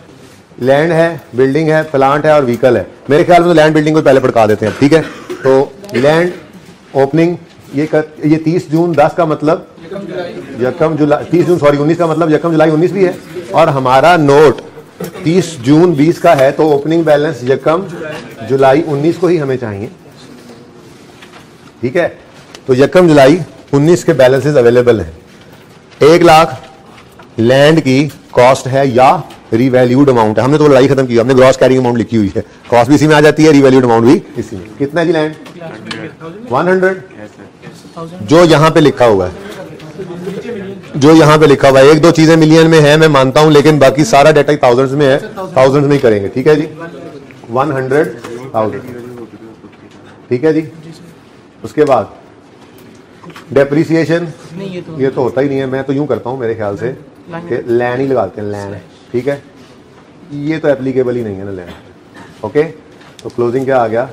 लैंड है, बिल्डिंग है, प्लांट है और व्हीकल है। मेरे ख्याल में तो लैंड बिल्डिंग को पहले पढ़ा देते हैं, ठीक है। तो लैंड ओपनिंग ये 30 जून 10 का मतलब यकम जुलाई, 30 जून सॉरी 19 का मतलब यकम जुलाई 19 भी है। और हमारा नोट 30 जून 20 का है, तो ओपनिंग बैलेंस यकम जुलाई 19 को ही हमें चाहिए, ठीक है। तो यकम जुलाई 19 के बैलेंसेस अवेलेबल हैं। 1 लाख लैंड की कॉस्ट है या रीवैल्यूड अमाउंट है। हमने तो लड़ाई खत्म की, हमने ग्रॉस कैरिंग अमाउंट लिखी हुई है। कॉस्ट भी इसी में आ जाती है, रीवैल्यूड अमाउंट भी इसी में। कितना है जी लैंड? 100 जो यहां पे लिखा हुआ है, जो यहां पे लिखा हुआ है। 1-2 चीजें मिलियन में है मैं मानता हूं, लेकिन बाकी सारा डाटा थाउजेंड्स में है, थाउजेंड्स में ही करेंगे, ठीक है जी। 100,000, ठीक है जी। उसके बाद डेप्रिसिएशन, ये तो होता ही नहीं है। मैं तो यूं करता हूं मेरे ख्याल से कि लैंड ही लगाते हैं, लैंड, ठीक है। ये तो एप्लीकेबल ही नहीं है ना लैंड, ओके। तो क्लोजिंग क्या आ गया?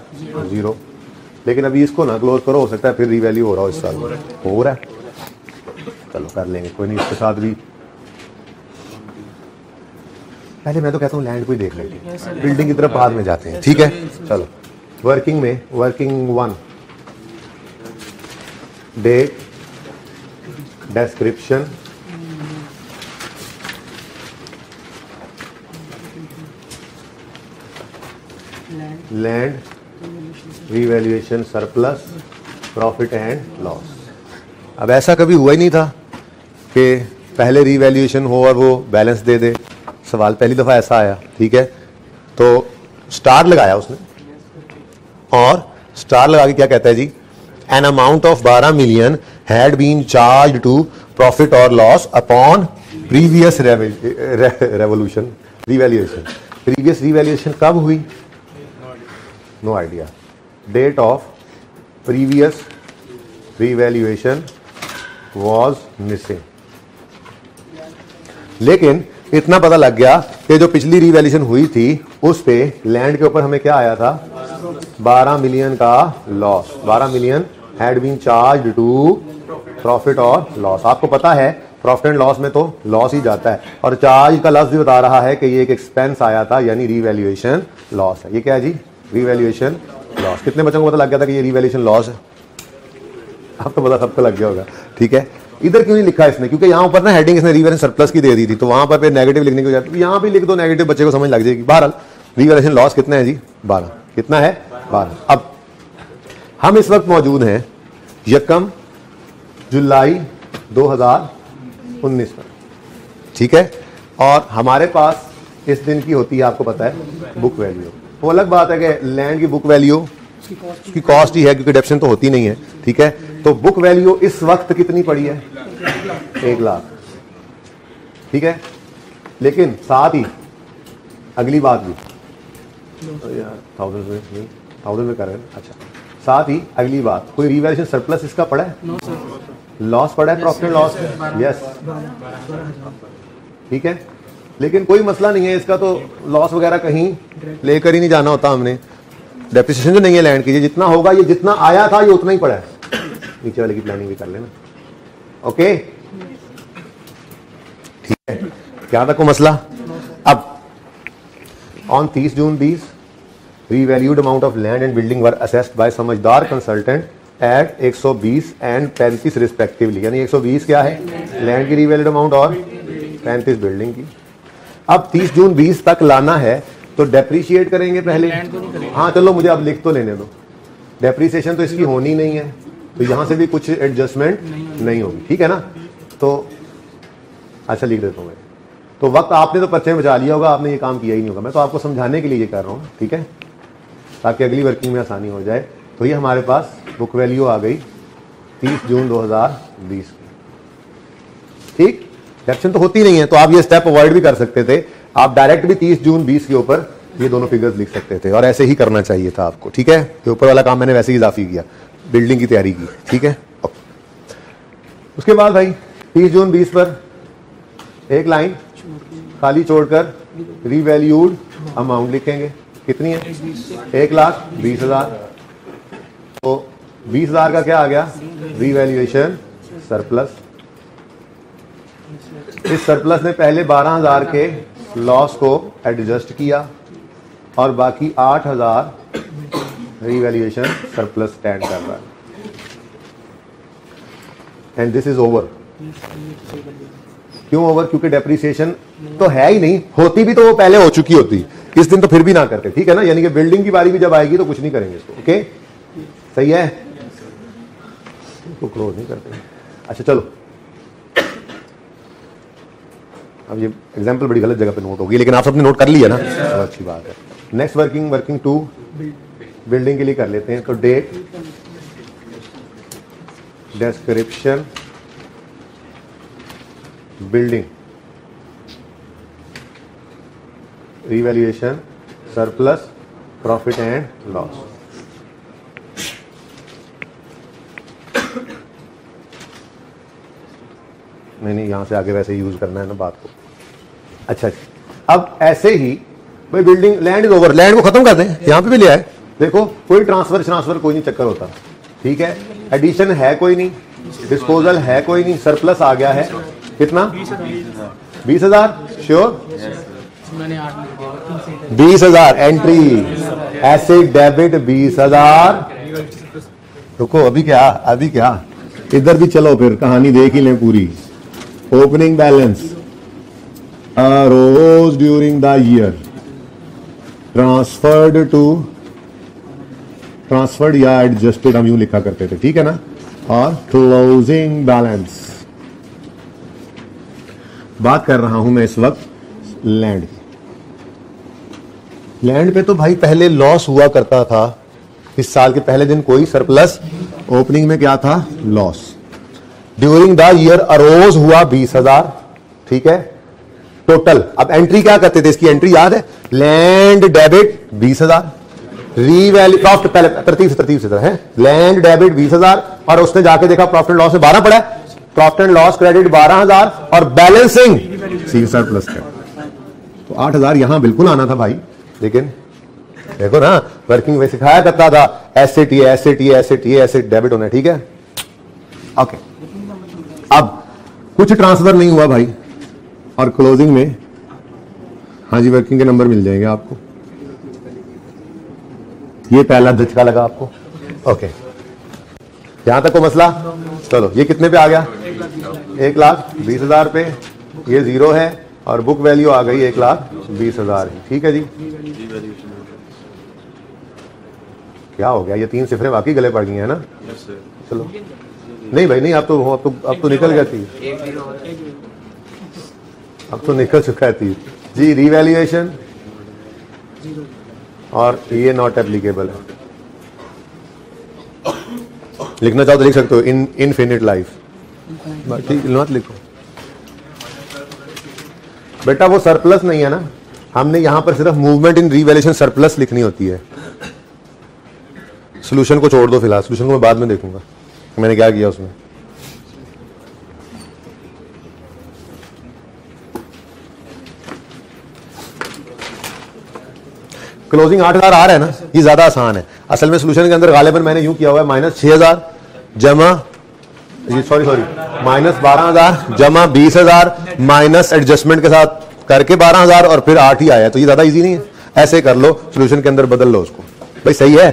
0। लेकिन अभी इसको ना क्लोज करो, हो सकता है फिर रीवैल्यू हो रहा हो इस साल, हो रहा है। चलो कर लेंगे, कोई नहीं। इसके साथ भी पहले मैं तो कहता हूँ लैंड को ही देख लेंगे, बिल्डिंग की तरफ बाद में जाते हैं, ठीक है। चलो वर्किंग में, working 1 date, description, land, revaluation, surplus, profit and loss. अब ऐसा कभी हुआ ही नहीं था कि पहले रीवैल्यूएशन हो और वो बैलेंस दे दे। सवाल पहली दफा ऐसा आया, ठीक है। तो स्टार लगाया उसने, और स्टार लगा के क्या कहता है जी? An amount of 12 million had been charge to profit और loss upon previous revolution revaluation. Previous revaluation कब हुई? No idea. Date of previous revaluation was missing. लेकिन इतना पता लग गया कि जो पिछली रीवैल्यूएशन हुई थी उस पे लैंड के ऊपर हमें क्या आया था? 12 मिलियन का loss. 12 million had been charge to profit और लॉस। आपको पता है प्रॉफिट एंड लॉस में तो लॉस ही जाता है, और चार्ज का लफ्ज भी बता रहा है कि ये एक एक्सपेंस आया था, यानी रीवैल्यूएशन लॉस है। ये क्या है जी? Revaluation loss. कितने बच्चों को पता लग गया था कि ये रीवैल्यूएशन लॉस है? अब तो पता सबको लग गया होगा, ठीक है। इधर क्यों नहीं लिखा इसने? क्योंकि यहाँ ऊपर ना हेडिंग इसने रीवैल्यूएशन सरप्लस की दे दी थी, तो वहां पर नेगेटिव लिखने की वजह यहाँ भी लिख दो नेगेटिव, बच्चे को समझ लग जाएगी। बहरहाल रीवैल्यूएशन लॉस कितना है जी? 12। कितना है? 12। अब हम इस वक्त मौजूद हैं 1 जुलाई 2019 में, ठीक है। और हमारे पास इस दिन की होती है, आपको पता है, बुक वैल्यू। वो अलग बात है कि लैंड की बुक वैल्यू उसकी कॉस्ट ही है, क्योंकि डेप्शन तो होती नहीं है, ठीक है। तो बुक वैल्यू इस वक्त कितनी पड़ी है? 1 लाख, ठीक है। लेकिन साथ ही अगली बात भी, यार 1000 में कर रहे हैं, अच्छा। साथ ही अगली बात, कोई रीवैल्यूएशन सरप्लस इसका पड़ा है? लॉस पड़ा है, प्रॉफिट एंड लॉस, यस, ठीक है। लेकिन कोई मसला नहीं है इसका, तो लॉस वगैरह कहीं लेकर ही नहीं जाना होता हमने। डेप्रिसिएशन जो नहीं है लैंड की, जितना होगा, ये जितना आया था ये उतना ही पड़ा है। नीचे वाले की प्लानिंग भी कर लेना, ओके, ठीक है। क्या तक को मसला? अब on 30 June 20, revalued amount of land and building were assessed by समझदार कंसल्टेंट एट 120 एंड 35 रिस्पेक्टिवली। यानी 120 क्या है? लैंड की रीवैल्यूड अमाउंट और 35 बिल्डिंग की। अब 30 जून 20 तक लाना है तो डेप्रीशिएट करेंगे पहले। हाँ चलो, मुझे अब लिख तो लेने दो। डेप्रीसिएशन तो इसकी होनी नहीं है, तो यहां से भी कुछ एडजस्टमेंट नहीं होगी, ठीक है ना। तो अच्छा लिख देता हूँ मैं। तो वक्त आपने तो पर्चे में बचा लिया होगा, आपने ये काम किया ही नहीं होगा। मैं तो आपको समझाने के लिए ये कर रहा हूँ, ठीक है, ताकि अगली वर्किंग में आसानी हो जाए। तो ये हमारे पास बुक वैल्यू आ गई 30 जून 2020 की, ठीक। डेप्शन तो होती नहीं है, तो आप ये स्टेप अवॉइड भी कर सकते थे। आप डायरेक्ट भी 30 जून 20 के ऊपर ये दोनों फिगर्स लिख सकते थे, और ऐसे ही करना चाहिए था आपको, ठीक है। ये ऊपर वाला काम मैंने वैसे ही इजाफी किया, बिल्डिंग की तैयारी की, ठीक है। उसके बाद भाई 30 जून 20 पर एक लाइन खाली छोड़कर रीवैल्यूड अमाउंट लिखेंगे। कितनी है? 1,20,000। तो 20,000 का क्या आ गया? Revaluation surplus. इस सरप्लस ने पहले 12,000 के लॉस को एडजस्ट किया और बाकी 8,000 रीवैल्यूएशन सरप्लस स्टैंड कर रहा है। And this is over. क्यों ओवर? क्योंकि डेप्रिसिएशन तो है ही नहीं, होती भी तो वो पहले हो चुकी होती, इस दिन तो फिर भी ना करते, ठीक है ना। यानी कि बिल्डिंग की बारी भी जब आएगी तो कुछ नहीं करेंगे इसको, ओके, सही है। तो क्लोज नहीं करते। अच्छा चलो, अब ये एग्जाम्पल बड़ी गलत जगह पे नोट होगी, लेकिन आप सबने नोट कर लिया ना, तो अच्छी बात है। नेक्स्ट वर्किंग 2 बिल्डिंग के लिए कर लेते हैं। तो date, description, building, revaluation, surplus, profit and loss. नहीं, यहां से आगे वैसे यूज करना है ना बात को। अच्छा, अब ऐसे ही भाई building, land is over, land को खत्म कर दें, यहां पे भी ले आए। देखो कोई ट्रांसफर कोई नहीं चक्कर होता, ठीक है। एडिशन है कोई नहीं, डिस्पोजल है कोई नहीं, सरप्लस आ गया है कितना? 20,000। श्योर? 20,000 entry, asset debit 20,000। रुको, अभी क्या इधर भी चलो, फिर कहानी देख ही लें पूरी। Opening balance arose during the year, transferred या एडजस्टेड, हम यूं लिखा करते थे, ठीक है ना। और क्लोजिंग बैलेंस। बात कर रहा हूं मैं इस वक्त लैंड की। लैंड पे तो भाई पहले लॉस हुआ करता था, इस साल के पहले दिन कोई सरप्लस, ओपनिंग में क्या था? Loss. During the year arose हुआ 20,000, ठीक है, टोटल। अब एंट्री क्या करते थे, इसकी एंट्री याद है? लैंड डेबिट 20,000, रीवैल्यू प्रॉफिट, पहले तरतीब से है, लैंड डेबिट 20,000, और उसने जाके देखा प्रॉफिट एंड लॉस में 12 पड़ा है, प्रॉफिट एंड लॉस क्रेडिट 12,000 और बैलेंसिंग सी सरप्लस है। तो 8,000 यहां बिल्कुल आना था भाई, लेकिन देखो ना, वर्किंग में सिखाया करता था एसेट डेबिट होना, ठीक है, ओके। अब कुछ ट्रांसफर नहीं हुआ भाई, और क्लोजिंग में हाँ जी वर्किंग के नंबर मिल जाएंगे आपको। ये पहला झटका लगा आपको। ओके, यहां तक को मसला। चलो ये कितने पे आ गया? 1,20,000 पे। ये 0 है और बुक वैल्यू आ गई 1,20,000। ठीक है जी। क्या हो गया? ये 3 सिफरें वाकई गले पड़ गई है ना। चलो नहीं भाई नहीं, अब तो निकल गया थी, अब तो निकल चुका है थी जी। रीवैल्यूएशन और ये नॉट एप्लीकेबल है। लिखना चाहो तो लिख सकते हो इनफिनिट लाइफ, ठीक मत लिखो बेटा। वो सरप्लस नहीं है ना, हमने यहां पर सिर्फ मूवमेंट इन रीवैल्यूएशन सरप्लस लिखनी होती है। सॉल्यूशन को छोड़ दो फिलहाल, सॉल्यूशन को मैं बाद में देखूंगा मैंने क्या किया उसमें। क्लोजिंग 8,000 आ रहा है ना, ये ज्यादा आसान है। असल में सॉल्यूशन के अंदर गालिबन मैंने यूं किया हुआ है -6,000 जमा -12,000 जमा 20,000 माइनस एडजस्टमेंट के साथ करके 12,000 और फिर 8 ही आया। तो ये ज्यादा इजी नहीं है, ऐसे कर लो, सॉल्यूशन के अंदर बदल लो उसको। भाई सही है,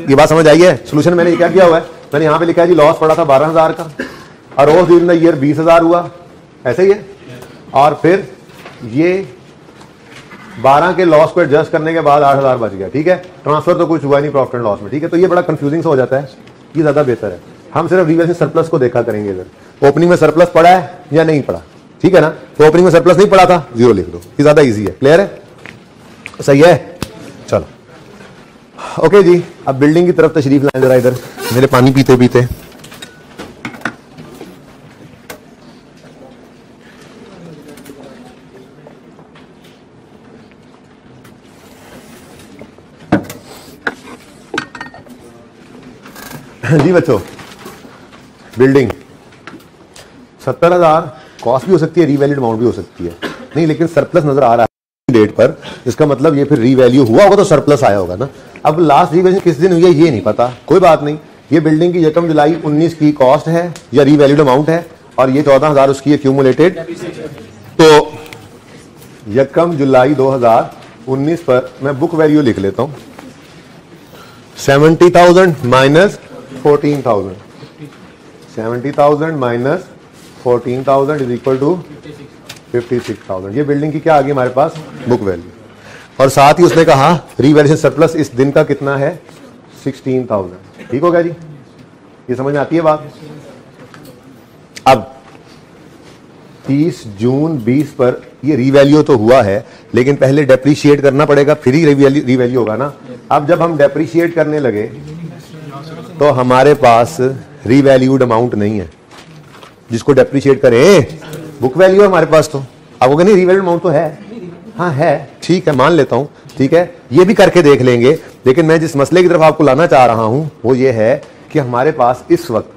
ये बात समझ आई है। सॉल्यूशन मैंने क्या किया हुआ है, मैंने यहां पे लिखा है जी लॉस पड़ा था 12,000 का और रोज ड्यूरिंग द ईयर 20,000 हुआ, ऐसे ही है। और फिर ये 12 के लॉस को एडजस्ट करने के बाद 8,000 बच गया। ठीक है, ट्रांसफर तो कुछ हुआ नहीं प्रॉफिट एंड लॉस में। ठीक है, तो ये बड़ा कंफ्यूजिंग सा हो जाता है, ये ज्यादा बेहतर है। हम सिर्फ रीवैल्यूएशन सरप्लस को देखा करेंगे। इधर ओपनिंग में सरप्लस पड़ा है या नहीं पड़ा, ठीक है ना। तो ओपनिंग में सरप्लस नहीं पड़ा था, 0 लिख दो, ये ज्यादा इजी है। क्लियर है, सही है। चलो ओके जी, अब बिल्डिंग की तरफ तशरीफ लाएं जरा इधर, मेरे पानी पीते पीते। जी बच्चों, बिल्डिंग 70,000 कॉस्ट भी हो सकती है, रीवैल्यूड अमाउंट भी हो सकती है। नहीं, लेकिन सरप्लस नजर आ रहा है डेट पर, इसका मतलब ये फिर रीवैल्यू हुआ होगा तो सरप्लस आया होगा ना। अब लास्ट रीवैल्यूएशन किस दिन हुई है ये नहीं पता, कोई बात नहीं। ये बिल्डिंग की 1 जुलाई 19 की कॉस्ट है या रीवैल्यूड अमाउंट है और ये 14,000 उसकी एक्यूमुलेटेड। तो 1 जुलाई 2019 पर मैं बुक वैल्यू लिख लेता हूं 70,000 minus 14,000। 70,000 minus 14,000 is equal to 56,000। ये बिल्डिंग की क्या आ गई हमारे पास, बुक वैल्यू। और साथ ही उसने कहा रीवैल्यूएशन सरप्लस इस दिन का कितना है, 16,000। ठीक हो गया जी, ये समझ में आती है बात। अब 30 जून 20 पर ये रीवैल्यू तो हुआ है, लेकिन पहले डेप्रीशिएट करना पड़ेगा, फिर ही रीवैल्यू होगा ना। अब जब हम डेप्रीशिएट करने लगे तो हमारे पास रीवैल्यूड अमाउंट नहीं है जिसको डेप्रीशिएट करें, बुक वैल्यू है हमारे पास। तो आप कहोगे नहीं रीवैल्यूड अमाउंट तो है, हाँ है, ठीक है मान लेता हूं, ठीक है ये भी करके देख लेंगे। लेकिन मैं जिस मसले की तरफ आपको लाना चाह रहा हूं वो ये है कि हमारे पास इस वक्त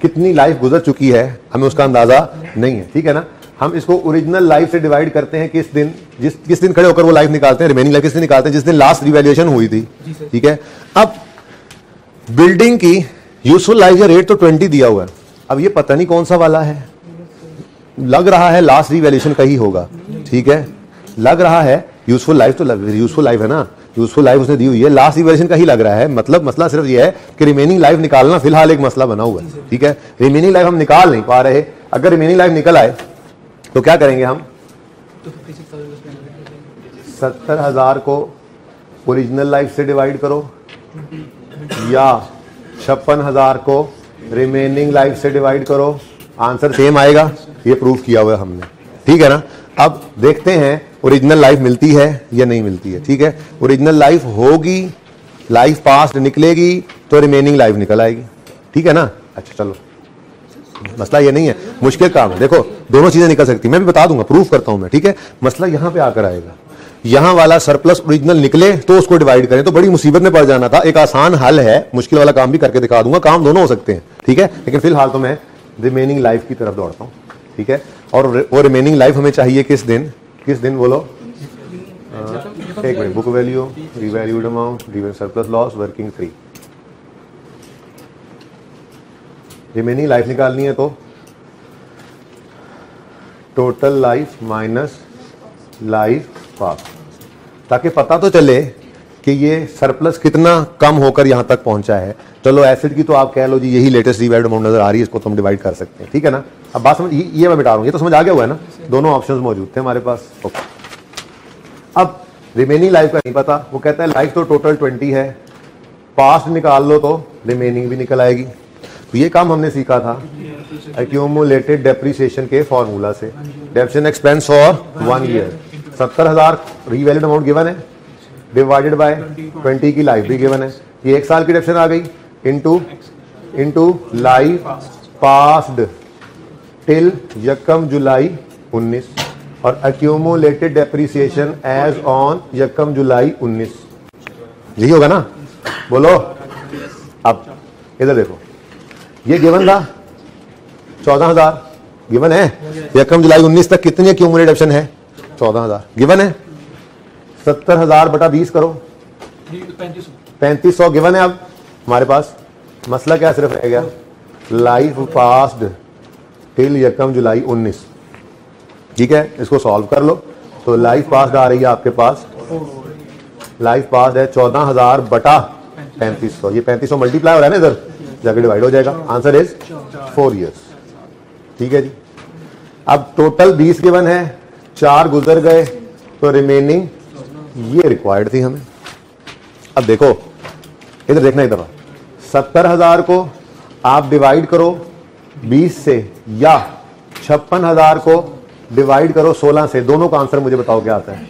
कितनी लाइफ गुजर चुकी है हमें उसका अंदाजा नहीं है। ठीक है ना, हम इसको ओरिजिनल लाइफ से डिवाइड करते हैं, किस दिन खड़े होकर वो लाइफ निकालते हैं, रिमेनिंग लाइफ किस दिन निकालते हैं, जिस दिन लास्ट रिवैल्यूएशन हुई थी। ठीक है, अब बिल्डिंग की यूजफुल लाइफ या रेट तो 20 दिया हुआ है। अब ये पता नहीं कौन सा वाला है, लग रहा है लास्ट रिवैल्यूएशन का ही होगा। ठीक है, लग रहा है यूजफुल लाइफ, तो यूजफुल लाइफ है ना, यूजफुल लाइफ उसने दी हुई है, लास्ट रिवैल्यूएशन का ही लग रहा है। मतलब मसला सिर्फ ये है कि रिमेनिंग लाइफ निकालना फिलहाल एक मसला बना हुआ है। ठीक है, रिमेनिंग लाइफ हम निकाल नहीं पा रहे। अगर रिमेनिंग लाइफ निकल आए तो क्या करेंगे हम, 70,000 को ओरिजिनल लाइफ से डिवाइड करो या 56,000 को रिमेनिंग लाइफ से डिवाइड करो, आंसर सेम आएगा। ये प्रूफ किया हुआ है हमने। ठीक है ना, अब देखते हैं ओरिजिनल लाइफ मिलती है या नहीं मिलती है। ठीक है, ओरिजिनल लाइफ होगी, लाइफ पास्ट निकलेगी तो रिमेनिंग लाइफ निकल आएगी। ठीक है ना, अच्छा चलो मसला ये नहीं है, मुश्किल काम है। देखो दोनों चीजें निकल सकती, मैं भी बता दूंगा, प्रूफ करता हूं मैं। ठीक है, मसला यहां पे आकर आएगा, यहां वाला सरप्लस ओरिजिनल निकले तो उसको डिवाइड करें, तो बड़ी मुसीबत में पड़ जाना था। एक आसान हल है, मुश्किल वाला काम भी करके दिखा दूंगा, काम दोनों हो सकते हैं। ठीक है, लेकिन फिलहाल तो मैं रिमेनिंग लाइफ की तरफ दौड़ता हूं। ठीक है, और वो रिमेनिंग लाइफ हमें चाहिए किस दिन बोलो, एक minute, book value, revalued amount, revalued surplus loss, working free. Remaining life निकालनी है तो टोटल लाइफ माइनस लाइफ पास। ताकि पता तो चले कि ये सरप्लस कितना कम होकर यहां तक पहुंचा है। चलो एसिड की तो आप कह लो जी यही लेटेस्ट रिवैल्यूड अमाउंट नजर आ रही है, इसको तो हम डिवाइड कर सकते हैं, ठीक है ना। अब बात समझ, ये मैं बिठा रहा हूं, ये तो समझ आ गया हुआ है ना, दोनों ऑप्शंस मौजूद थे हमारे पास। ओके, अब रिमेनिंग लाइफ का नहीं पता, वो कहता है लाइफ तो टोटल 20 है, पास्ट निकाल लो तो रिमेनिंग भी निकल आएगी। तो ये काम हमने सीखा था एक्यूमुलेटेड डेप्रिसिएशन के फॉर्मूला से। Depreciation expense for 1 year 70,000 revalued amount given है, डिवाइडेड बाय 20 की लाइफ भी गिवन है। ये 1 साल की डेप्रिसिएशन आ गई इनटू लाइफ पास्ड टिल यकम जुलाई 19 और एक्यूमुलेटेड डेप्रिसिएशन एज ऑन यकम जुलाई 19। यही होगा ना, बोलो। अब इधर देखो, ये गिवन था 14,000 गिवन है, यकम जुलाई 19 तक कितनी एक्यूमुलेटेड डेप्रिसिएशन है 14,000 गिवन है। 70,000 बटा 20 करो, 3500 गिवन है। अब हमारे पास मसला क्या सिर्फ रह गया, लाइफ पास्ड टिल यकम जुलाई 19, ठीक है। इसको सॉल्व कर लो तो लाइफ पास्ड आ रही है आपके पास, लाइफ पास्ड है 14,000 बटा 3500, ये 3500 मल्टीप्लाई हो रहा है ना, इधर जाके डिवाइड हो जाएगा। आंसर इज 4 ईयर्स, ठीक है जी। अब टोटल 20 गिवन है, 4 गुजर गए तो रिमेनिंग ये रिक्वायर्ड थी हमें। अब देखो इधर देखना, इधर 70,000 को आप डिवाइड करो 20 से या 56,000 को डिवाइड करो 16 से, दोनों का आंसर मुझे बताओ क्या आता है।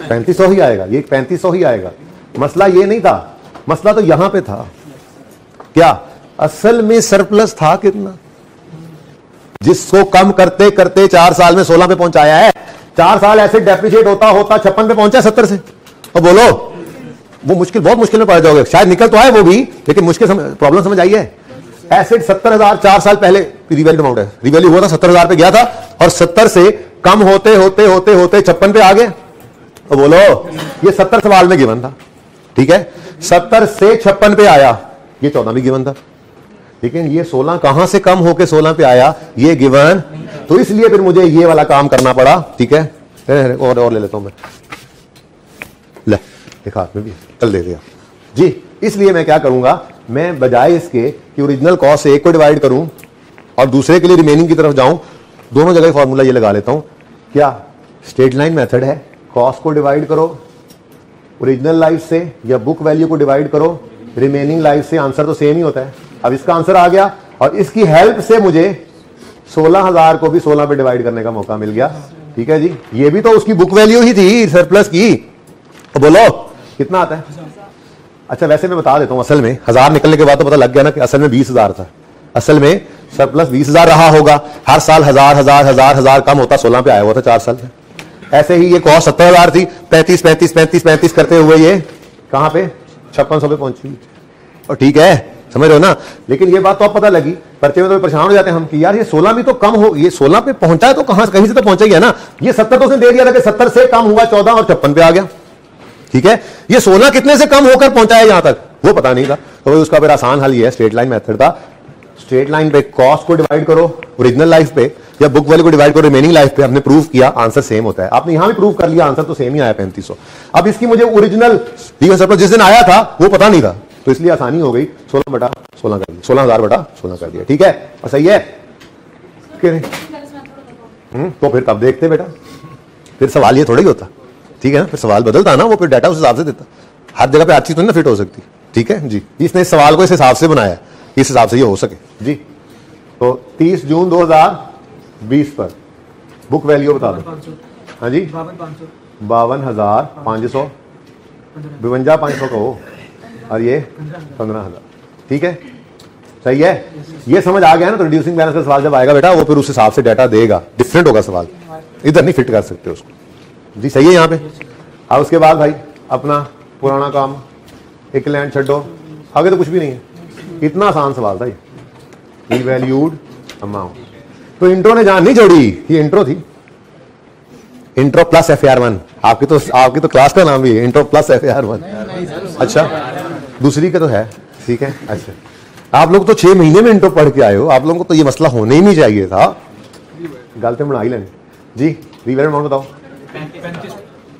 3500 ही आएगा, ये 3500 ही आएगा। मसला ये नहीं था, मसला तो यहां पे था। क्या असल में सरप्लस था कितना, जिसको कम करते करते 4 साल में 16 पे पहुंचाया है। 4 साल ऐसे डेप्रिशिएट होता होता 56 पे पहुंचा 70 से। और बोलो वो मुश्किल, बहुत मुश्किल में पड़ जाओगे। शायद निकल तो आए वो भी, लेकिन मुश्किल प्रॉब्लम समझ आई है। एसिड 70,000 4 साल पहले रिवैल्यूड अमाउंट है, रिवैल्यू हुआ था 70,000 पे गया था और 70 से कम होते होते होते होते 56 पे आ गए। तो बोलो ये 70 सवाल में गिवन था, ठीक है। 70 से 56 पे आया, ये 14 भी गिवन था, लेकिन ये 16 कहां से कम होके 16 पे आया, ये गिवन। तो इसलिए फिर मुझे ये वाला काम करना पड़ा, ठीक है। और ले लेता हूं मैं, ले एक हाथ में भी चल दे दिया जी। इसलिए मैं क्या करूंगा, मैं बजाय इसके कि ओरिजिनल कॉस्ट से एक को डिवाइड करूं और दूसरे के लिए रिमेनिंग की तरफ जाऊं, दोनों जगह फॉर्मूला ये लगा लेता हूं। क्या स्ट्रेट लाइन मेथड है, कॉस्ट को डिवाइड करो ओरिजिनल लाइफ से या बुक वैल्यू को डिवाइड करो रिमेनिंग लाइफ से, आंसर तो सेम ही होता है। अब इसका आंसर आ गया और इसकी हेल्प से मुझे 16,000 को भी 16 पे डिवाइड करने का मौका मिल गया, ठीक है जी। ये भी तो उसकी बुक वैल्यू ही थी सरप्लस की। तो बोलो कितना आता है। अच्छा वैसे मैं बता देता हूं, असल में 1000 निकलने के बाद तो पता लग गया ना कि असल में 20,000 था। असल में सरप्लस 20,000 रहा होगा, हर साल 1000 कम होता 16 पे आया हुआ था 4 साल में। ऐसे ही ये कॉस्ट 70,000 थी, 35 करते हुए ये कहां पे 5600 पे पहुंची। और ठीक है, समझ रहे हो ना। लेकिन ये बात तो अब पता लगी, पर्चे में तो परेशान हो जाते हैं हम कि यार ये 16 भी तो कम हो, ये 16 पे पहुंचा है तो कहां कहीं से तो पहुंचा ही है ना। ये 70 तो उसने दे दिया था कि 70 से कम हुआ 14 और 56 पे आ गया, ठीक है। ये 16 कितने से कम होकर पहुंचा है यहां तक वो पता नहीं था। तो भाई उसका फिर आसान हल ये है, स्ट्रेट लाइन मेथड था। स्ट्रेट लाइन पे कॉस्ट को डिवाइड करो ओरिजिनल लाइफ पे या बुक वैल्यू को डिवाइड करो रिमेनिंग लाइफ पे। हमने प्रूव किया आंसर सेम होता है। आपने यहां भी प्रूव कर लिया, आंसर तो सेम ही आया 3500। अब इसकी मुझे ओरिजिनल सरप्लस जिस दिन आया था वो पता नहीं था, तो इसलिए आसानी हो गई, 16 बटा 16 कर दिया, 16,000 बटा 16 कर दिया, ठीक है। और सही है तो फिर तब देखते बेटा, फिर सवाल ये थोड़ा ही होता, ठीक है ना। फिर सवाल बदलता ना, वो फिर डाटा उस हिसाब से देता। हर जगह पे अच्छी तो नहीं ना फिट हो सकती, ठीक है जी। इसने इस सवाल को इस हिसाब से बनाया, इस हिसाब से ये हो सके जी। तो 30 जून 2020 पर बुक वैल्यू बता दो। हाँ जी 52,500, 52,500 कहो और ये 15,000, ठीक है सही है। ये समझ आ गया ना। तो रिड्यूसिंग बैलेंस का सवाल जब आएगा बेटा वो फिर उस हिसाब से डाटा देगा, डिफरेंट होगा सवाल, इधर नहीं फिट कर सकते उसको जी। सही है यहाँ पे। अब उसके बाद भाई अपना पुराना काम, एक लैंड छड्डो, आगे तो कुछ भी नहीं है। इतना आसान सवाल था ये, रिवैल्यूड अमाउंट। तो इंट्रो ने जान नहीं छोड़ी, ये इंट्रो थी, इंट्रो प्लस FAR1। आपकी तो क्लास का नाम भी है इंट्रो प्लस FAR1। अच्छा दूसरी का तो है, ठीक है। अच्छा आप लोग तो 6 महीने में इंट्रो पढ़ के आए हो, आप लोगों को तो ये मसला होने ही नहीं चाहिए था। गलती बना ही लेने जी। रिवैल्यूड अमाउंट बताओ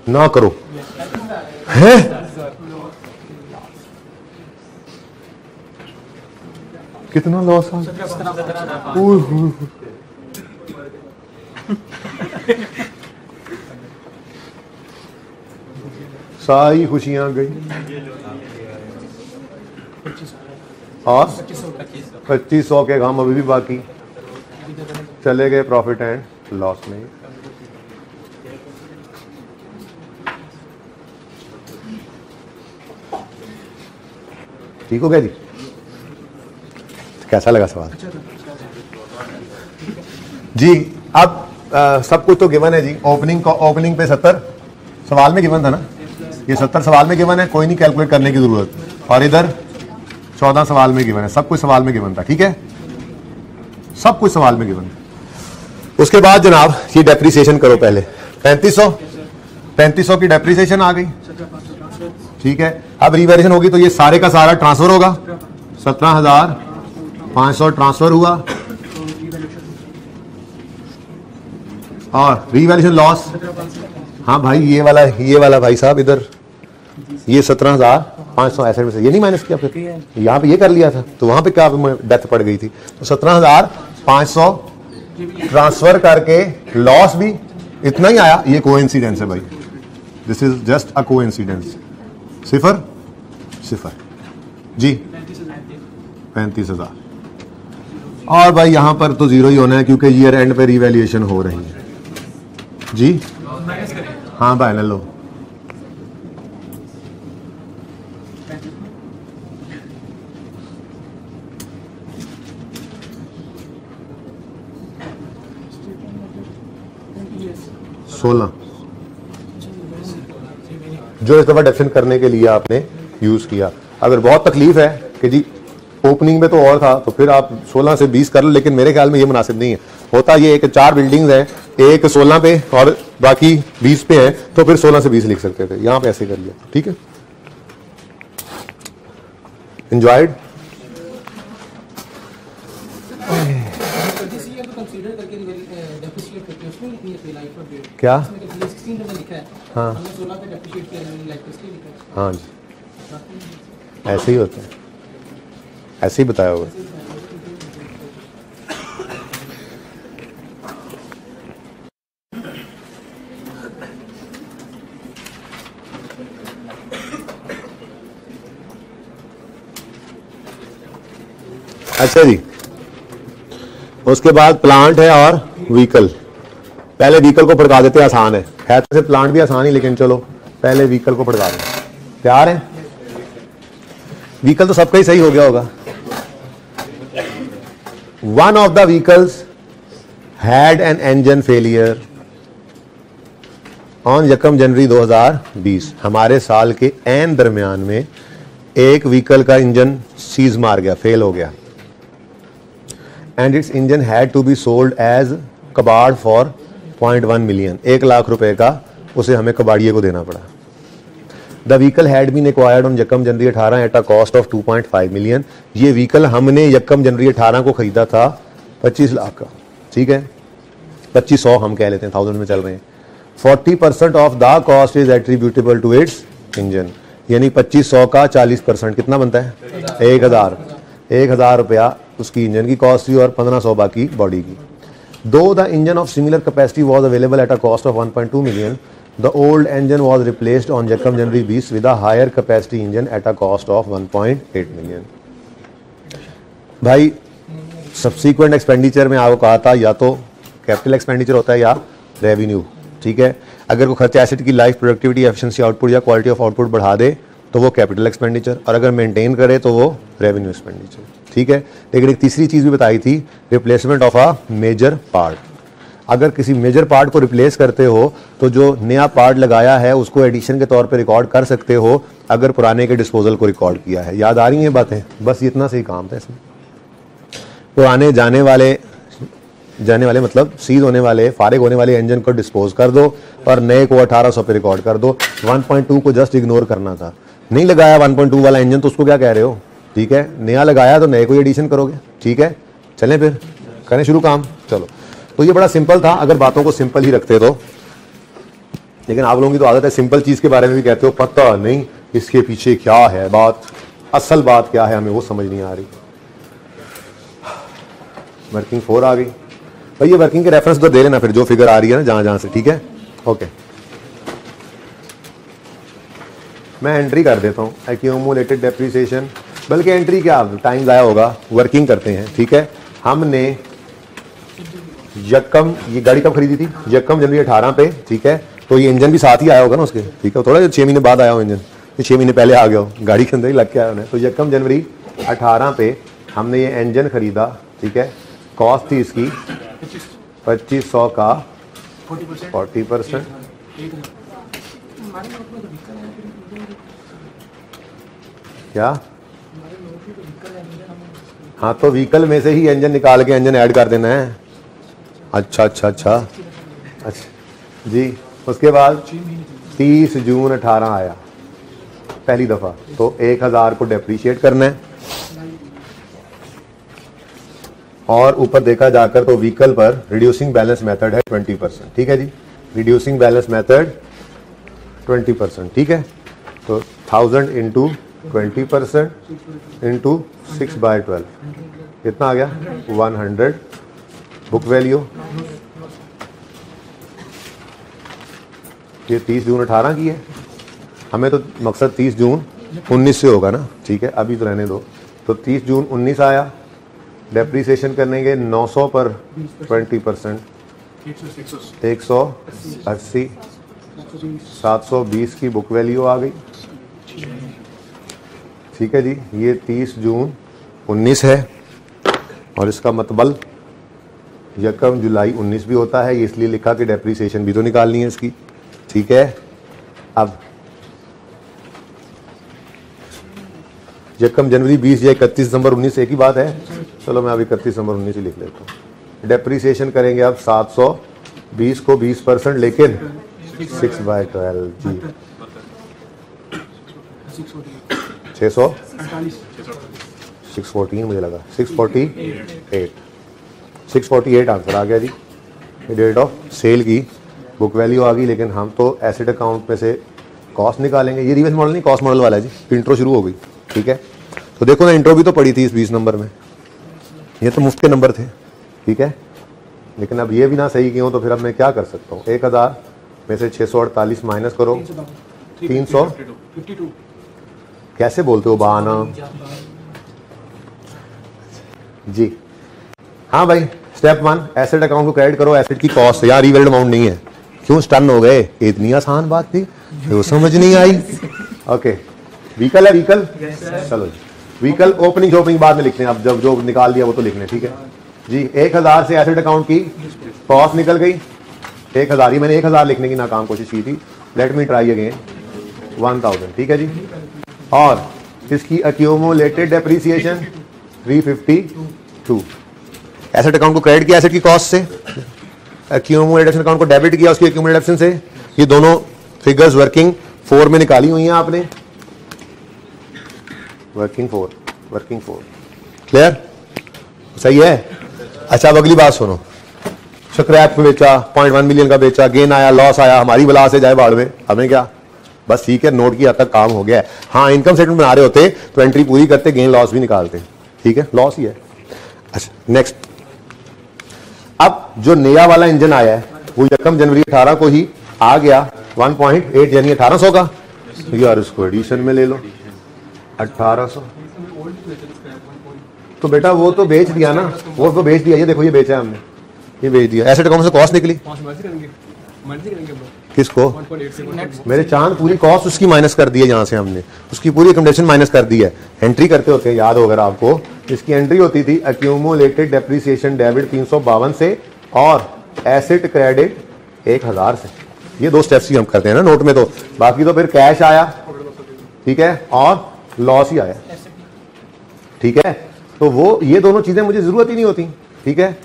ना, करो है? कितना लॉस आ गया? सारी खुशियां गई और 2500 के काम अभी भी बाकी, चले गए प्रॉफिट एंड लॉस में। ठीक हो गया जी? कैसा लगा सवाल जी? अब सब कुछ तो गिवन है जी। ओपनिंग पे 70 सवाल में गिवन था ना, ये 70 सवाल में गिवन है, कोई नहीं कैलकुलेट करने की जरूरत। और इधर 14 सवाल में गिवन है, सब कुछ सवाल में गिवन था। ठीक है, सब कुछ सवाल में गिवन है। उसके बाद जनाब ये डेप्रीसिएशन करो पहले। 3500 की डेप्रीसिएशन आ गई। ठीक है, अब रिवैल्यूएशन होगी तो ये सारे का सारा ट्रांसफर होगा। 17,500 ट्रांसफर हुआ और रिवैल्यूएशन लॉस। हाँ भाई ये वाला भाई साहब इधर ये 17,500 एसेट में से ये नहीं माइनस किया, फिर यहाँ पे ये कर लिया था तो वहां पे क्या डेथ पड़ गई थी। तो 17,500 ट्रांसफर करके लॉस भी इतना ही आया। ये कोइंसिडेंस है भाई, this is just a coincidence. सिफर जी 35,000। और भाई यहां पर तो जीरो ही होना है क्योंकि ईयर एंड पे रिवैल्यूएशन हो रही है जी। हाँ भाई लो सोलह जो इस दफा डेफिनेट करने के लिए आपने यूज किया। अगर बहुत तकलीफ है कि जी ओपनिंग में तो और था तो फिर आप 16 से 20 कर लो, लेकिन मेरे ख्याल में ये मुनासिब नहीं है। होता ये एक 4 बिल्डिंग्स हैं, एक 16 पे और बाकी 20 पे है, तो फिर 16 से 20 लिख सकते थे। यहां पे ऐसे कर लिया। ठीक है, एंजॉयड? क्या? हाँ हाँ जी, ऐसे ही होता है, ऐसे ही बताया होगा। अच्छा जी, उसके बाद प्लांट है और व्हीकल। पहले व्हीकल को पढ़ा देते, आसान है। खैर से प्लांट भी आसान ही, लेकिन चलो पहले व्हीकल को पढ़ा दें। तैयार है? व्हीकल तो सबका ही सही हो गया होगा। One of the vehicles had an engine failure on 1 जनवरी 2020। हमारे साल के एन दरमियान में एक व्हीकल का इंजन सीज मार गया, फेल हो गया। And its engine had to be sold as कबाड़ फॉर 0.1 मिलियन। 1 लाख रुपए का उसे हमें कबाड़िए को देना पड़ा। The vehicle had been acquired on 1 January 18 at a cost of 2.5 million. ये व्हीकल हमने 1 जनवरी 18 को खरीदा था 25 लाख का। ठीक है, 2500 हम कह लेते हैं, 1000 में चल रहे हैं। 40% of the cost is attributable to its engine, यानी 2500 का 40% कितना बनता है? 1000 रुपया उसकी इंजन की कॉस्ट थी और 1500 बाकी बॉडी की। Though the engine of similar capacity was available at a cost of 1.2 million, the old engine was replaced on 1 January 20 with a higher capacity engine at a cost of 1.8 million. भाई subsequent expenditure में आपको कहा था या तो capital expenditure होता है या रेवेन्यू। ठीक है, अगर कोई खर्चा एसेट की लाइफ, प्रोडक्टिविटी, एफिशिएंसी, आउटपुट या क्वालिटी ऑफ आउटपुट बढ़ा दे तो वो कैपिटल एक्सपेंडिचर, और अगर मेंटेन करे तो वो रेवेन्यू एक्सपेंडिचर। ठीक है, लेकिन एक तीसरी चीज भी बताई थी, replacement of a major part. अगर किसी मेजर पार्ट को रिप्लेस करते हो तो जो नया पार्ट लगाया है उसको एडिशन के तौर पे रिकॉर्ड कर सकते हो अगर पुराने के डिस्पोजल को रिकॉर्ड किया है। याद आ रही हैं बातें? बस इतना सही काम था इसमें। पुराने जाने वाले मतलब सीज होने वाले, फारिग होने वाले इंजन को डिस्पोज कर दो और नए को 1800 पे रिकॉर्ड कर दो। 1.2 को जस्ट इग्नोर करना था। नहीं लगाया 1.2 वाला इंजन तो उसको क्या कह रहे हो? ठीक है, नया लगाया तो नए को एडिशन करोगे। ठीक है, चलें फिर करें शुरू काम। चलो, तो ये बड़ा सिंपल था। अगर बातों को सिंपल ही रखते तो लेकिन आप लोगों की तो आदत है सिंपल चीज़ के बारे में भी कहते हो पता नहीं इसके पीछे क्या है, बात असल बात क्या है हमें वो समझ नहीं आ रही। वर्किंग 4 आ गई भाई, ये वर्किंग के रेफरेंस तो दे लेना फिर जो फिगर आ रही है ना जहाँ जहाँ से, ठीक है। ओके मैं एंट्री कर देता हूँ एक्यूमुलेटेड डेप्रिसिएशन, बल्कि एंट्री क्या टाइम ज़ाया होगा, वर्किंग करते हैं, ठीक है। हमने यकम, ये गाड़ी कब खरीदी थी, यकम जनवरी 18 पे, ठीक है। तो ये इंजन भी साथ ही आया होगा ना उसके, ठीक है, थोड़ा 6 महीने बाद आया हो इंजन, ये 6 महीने पहले आ गया हो, गाड़ी के अंदर ही लग के आया उन्हें। तो यकम जनवरी 18 पे हमने ये इंजन खरीदा, ठीक है। कॉस्ट थी इसकी 2500 का 40%, क्या, हाँ तो व्हीकल में से ही इंजन निकाल के इंजन ऐड कर देना है। अच्छा अच्छा अच्छा अच्छा जी। उसके बाद 30 जून 18 आया पहली दफ़ा, तो 1000 को डेप्रीशिएट करना है। और ऊपर देखा जाकर तो व्हीकल पर रिड्यूसिंग बैलेंस मेथड है 20%, ठीक है जी। रिड्यूसिंग बैलेंस मेथड 20%, ठीक है। तो 1000 इंटू 20% इंटू 6/12 कितना आ गया 100 बुक वैल्यू। ये 30 जून 18 की है, हमें तो मकसद 30 जून 19 से होगा ना, ठीक है, अभी तो रहने दो। तो 30 जून 19 आया, डेप्रीसिएशन करेंगे 900 पर 20%, 180, 720 की बुक वैल्यू आ गई, ठीक है जी। ये 30 जून 19 है और इसका मतलब यकम जुलाई 19 भी होता है, ये इसलिए लिखा कि डेप्रीसिएशन भी तो निकालनी है इसकी, ठीक है। अब यकम जनवरी 20 या 31 दिसंबर 19 एक ही बात है, चलो मैं अभी 31 दिसंबर 19 ही लिख लेता हूँ। डेप्रीसिएशन करेंगे अब 720 को 20%, लेकिन 6/12 जी 600 614 मुझे लगा 648 आंसर आ गया जी। डेट ऑफ सेल की बुक वैल्यू आ गई, लेकिन हम तो एसेट अकाउंट में से कॉस्ट निकालेंगे। ये रिवर्स मॉडल नहीं, कॉस्ट मॉडल वाला है जी। इंट्रो शुरू हो गई, ठीक है। तो देखो ना, इंट्रो भी तो पड़ी थी इस 20 नंबर में, ये तो मुफ्त के नंबर थे, ठीक है। लेकिन अब ये भी ना सही की हो तो फिर अब मैं क्या कर सकता हूँ, 1000 में से 648 माइनस करो 352, कैसे बोलते हो बाना जी। हाँ भाई, स्टेप 1 एसेट अकाउंट को क्रेडिट करो, एसेट की कॉस्ट, यार रीवेल्ड अमाउंट नहीं है, क्यों स्टन हो गए, इतनी आसान बात थी तो समझ नहीं आई। ओके, व्हीकल है व्हीकल, चलो जी व्हीकल ओपनिंग बाद में लिखते हैं, अब जब जो निकाल दिया वो तो लिखने, ठीक है जी। 1000 से एसेट अकाउंट की कॉस्ट निकल गई 1000 ही, मैंने 1000 लिखने की नाकाम कोशिश की थी, लेट मी ट्राई अगेन 1000, ठीक है जी। और इसकी एक्यूमुलेटेड डेप्रीसिएशन 352, एसेट अकाउंट को क्रेडिट किया एसेट की कॉस्ट से, एक्यूमुलेटेड अकाउंट को डेबिट किया उसकी एक्यूमुलेटेड से। ये दोनों फिगर्स वर्किंग 4 में निकाली हुई हैं आपने, वर्किंग 4 क्लियर, सही है। अच्छा अब अगली बात सुनो, स्क्रैप में बेचा 0.1 मिलियन का बेचा, गेन आया लॉस आया, हमारी बला से जाए बाढ़ में, हमें क्या, बस ठीक है, नोट की हद तक काम हो गया है। हाँ इनकम स्टेटमेंट बना रहे होते तो एंट्री पूरी करते, गेन लॉस भी निकालते, ठीक है, लॉस ही है। अच्छा नेक्स्ट, अब जो नया वाला इंजन आया है वो यकम जनवरी 18 को ही आ गया 1.8 यानी 1800 का, यार इसको एडिशन में ले लो 1800, तो बेटा वो तो बेच दिया ना, वो तो बेच दिया, ये देखो ये बेचा है हमने, ये बेच दिया, एसेट अकाउंट से कॉस्ट निकली किसको, मेरे चांद पूरी कॉस्ट उसकी माइनस कर दी है, जहां से हमने उसकी पूरी अकोमोडेशन माइनस कर दी है। एंट्री करते होते याद हो अगर आपको, इसकी एंट्री होती थी एक्यूमुलेटेड डेप्रीसिएशन डेबिट 352 से और एसेट क्रेडिट 1000 से। ये 2 स्टेप्स ही हम करते हैं ना नोट में, तो बाकी तो फिर कैश आया, ठीक है, और लॉस ही आया, ठीक है। तो वो ये दोनों चीजें मुझे जरूरत ही नहीं होती, ठीक है,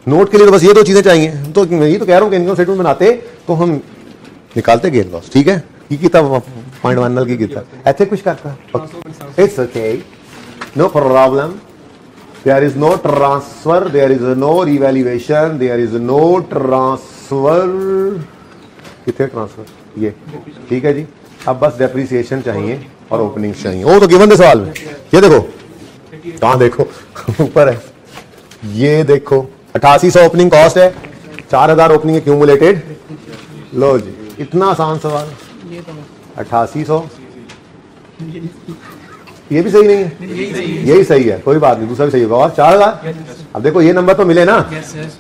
नोट के लिए तो बस ये 2 चीजें चाहिए। तो मैं ये तो कह रहा हूं कि इनकम स्टेटमेंट बनाते तो हम निकालते गेन लॉस, ठीक है। की किताब 0.1 की किताब ऐसे कुछ करता, it's okay, no problem, there is no transfer, there is no revaluation, there is no transfer, कितने ट्रांसफर ये, ठीक है जी। अब बस डेप्रिसिएशन चाहिए और ओपनिंग चाहिए, वो तो गिवन थे सवाल में। ये देखो कहाँ, देखो ऊपर है, ये देखो 8800 ओपनिंग कॉस्ट है, 4000 ओपनिंग एक्यूमुलेटेड। लो जी, इतना आसान सवाल। 8800, ये भी सही नहीं है, यही सही है, कोई बात नहीं, दूसरा भी सही होगा। और 4000, अब देखो ये नंबर तो मिले ना।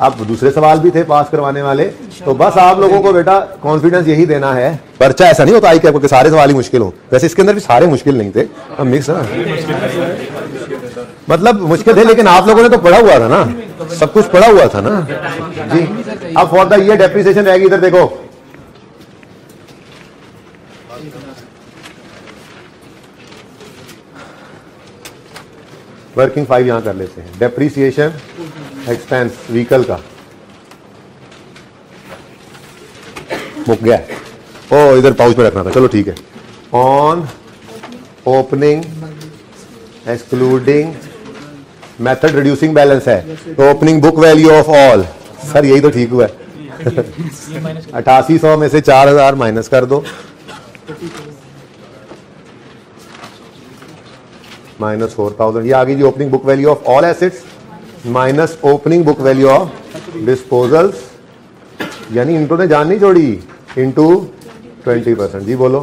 अब दूसरे सवाल भी थे पास करवाने वाले, तो बस आप लोगों को बेटा कॉन्फिडेंस यही देना है। पर्चा ऐसा नहीं होता आई कैप के सारे सवाल ही मुश्किल हो, वैसे इसके अंदर भी सारे मुश्किल नहीं थे, अब मिक्स है ना, मतलब मुश्किल थे, लेकिन आप लोगों ने तो पढ़ा हुआ था ना, सब कुछ पढ़ा हुआ था ना जी। अब फॉर द ईयर डेप्रिसिएशन रहेगी, इधर देखो वर्किंग 5 यहां कर लेते हैं। डेप्रिसिएशन एक्सपेंस व्हीकल का मुक गया, ओ इधर पाउच में रखना था, चलो ठीक है। On opening excluding method reducing balance है, तो opening book value of all, sir यही तो ठीक हुआ है। 8800 में से 4000 माइनस कर दो, माइनस 4000, ये आ गई जी opening book value of all assets minus opening book value of disposals, यानी इनको ने जान नहीं छोड़ी, इंटू 20%। जी बोलो,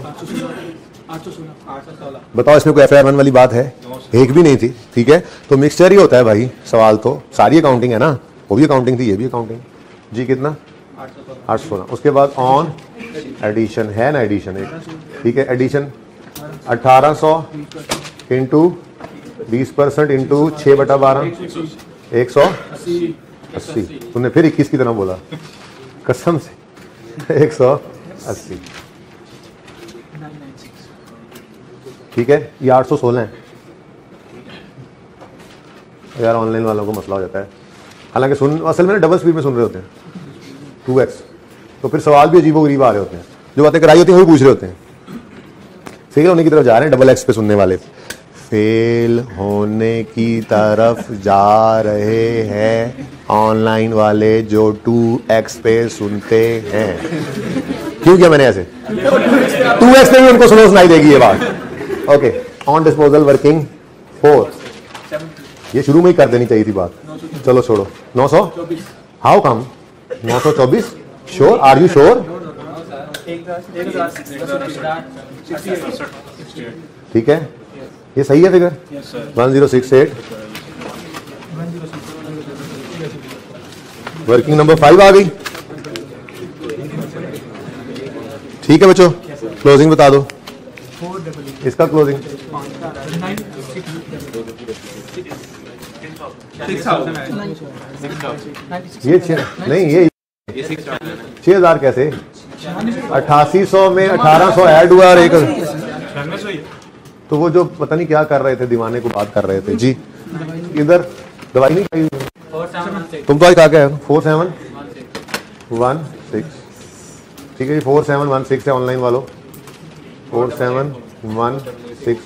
बताओ इसमें कोई FIR 1 वाली बात है? एक भी नहीं थी, ठीक है। तो मिक्सचर ही होता है भाई सवाल, तो सारी अकाउंटिंग है ना, वो भी अकाउंटिंग थी, ये भी अकाउंटिंग जी। कितना? 816। उसके बाद ऑन एडिशन है ना, एडिशन एक, ठीक है। Addition 1800 into 20% into 6/12 180। तुमने फिर 21 की तरह बोला कसम से, 180, ठीक है। ये 816 है यार, ऑनलाइन वालों को मसला हो जाता है, हालांकि सुन असल में डबल स्पीड में सुन रहे होते हैं 2x, तो फिर सवाल भी अजीबोगरीब आ रहे होते हैं, जो बातें कराई होती हैं वही पूछ रहे होते हैं। फेल होने की तरफ जा रहे हैं डबल x पे सुनने वाले, फेल होने की तरफ जा रहे हैं ऑनलाइन वाले जो 2x पे सुनते हैं। क्यों किया मैंने ऐसे? 2x पे भी उनको स्लो सुनाई देगी ये बात। ओके, ऑन डिस्पोजल वर्किंग 4, ये शुरू में ही कर देनी चाहिए थी बात, चलो छोड़ो। 900, how come 924? Sure, are you sure? ठीक है, ये सही है फिगर? 1068। वर्किंग नंबर 5 आ गई, ठीक है बच्चों। क्लोजिंग बता दो, इसका क्लोजिंग 6,000 कैसे? 8800 में 1800 ऐड हुआ और एक, तो वो जो पता नहीं क्या कर रहे थे, दीवाने को बात कर रहे थे जी। इधर दवाई नहीं खाई तुम तो आज कहा क्या? 4716, ठीक है जी। 4716 है ऑनलाइन वालों, 4716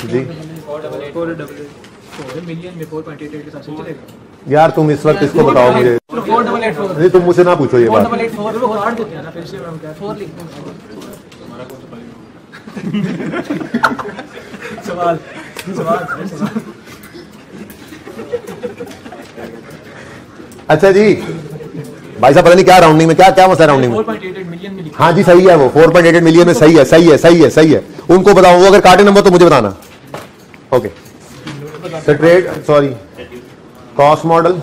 जी। यार तुम इस वक्त इसको बताओ मुझे, नहीं तुम मुझसे ना पूछो ये बात। सवाल अच्छा जी भाई साहब, पता नहीं क्या राउंडिंग में, क्या क्या मसला राउंडिंग में? 4.88 मिलियन में। हाँ जी सही है, वो 4.88 मिलियन में सही है, सही है, सही है, सही है। उनको बताओ, वो अगर काटे नंबर तो मुझे बताना। Okay, straight sorry cost model,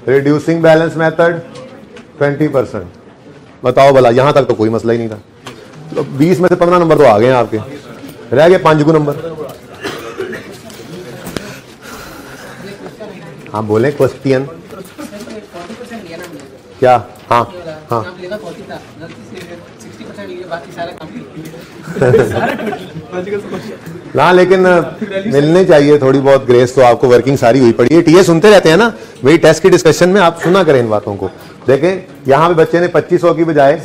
reducing balance method 20%। बताओ भला, यहां तक तो कोई मसला ही नहीं था। तो 20 में से 15 नंबर तो आ गए आपके, रह गए 5 गु नंबर। हाँ बोले क्वेश्चन क्या? हाँ हाँ ना, लेकिन मिलनी चाहिए थोड़ी बहुत ग्रेस, तो आपको वर्किंग सारी हुई पड़ी है। टीए सुनते रहते हैं ना, वही टेस्ट की डिस्कशन में आप सुना करें इन बातों को। देखें यहाँ पे बच्चे ने 2500 की बजाय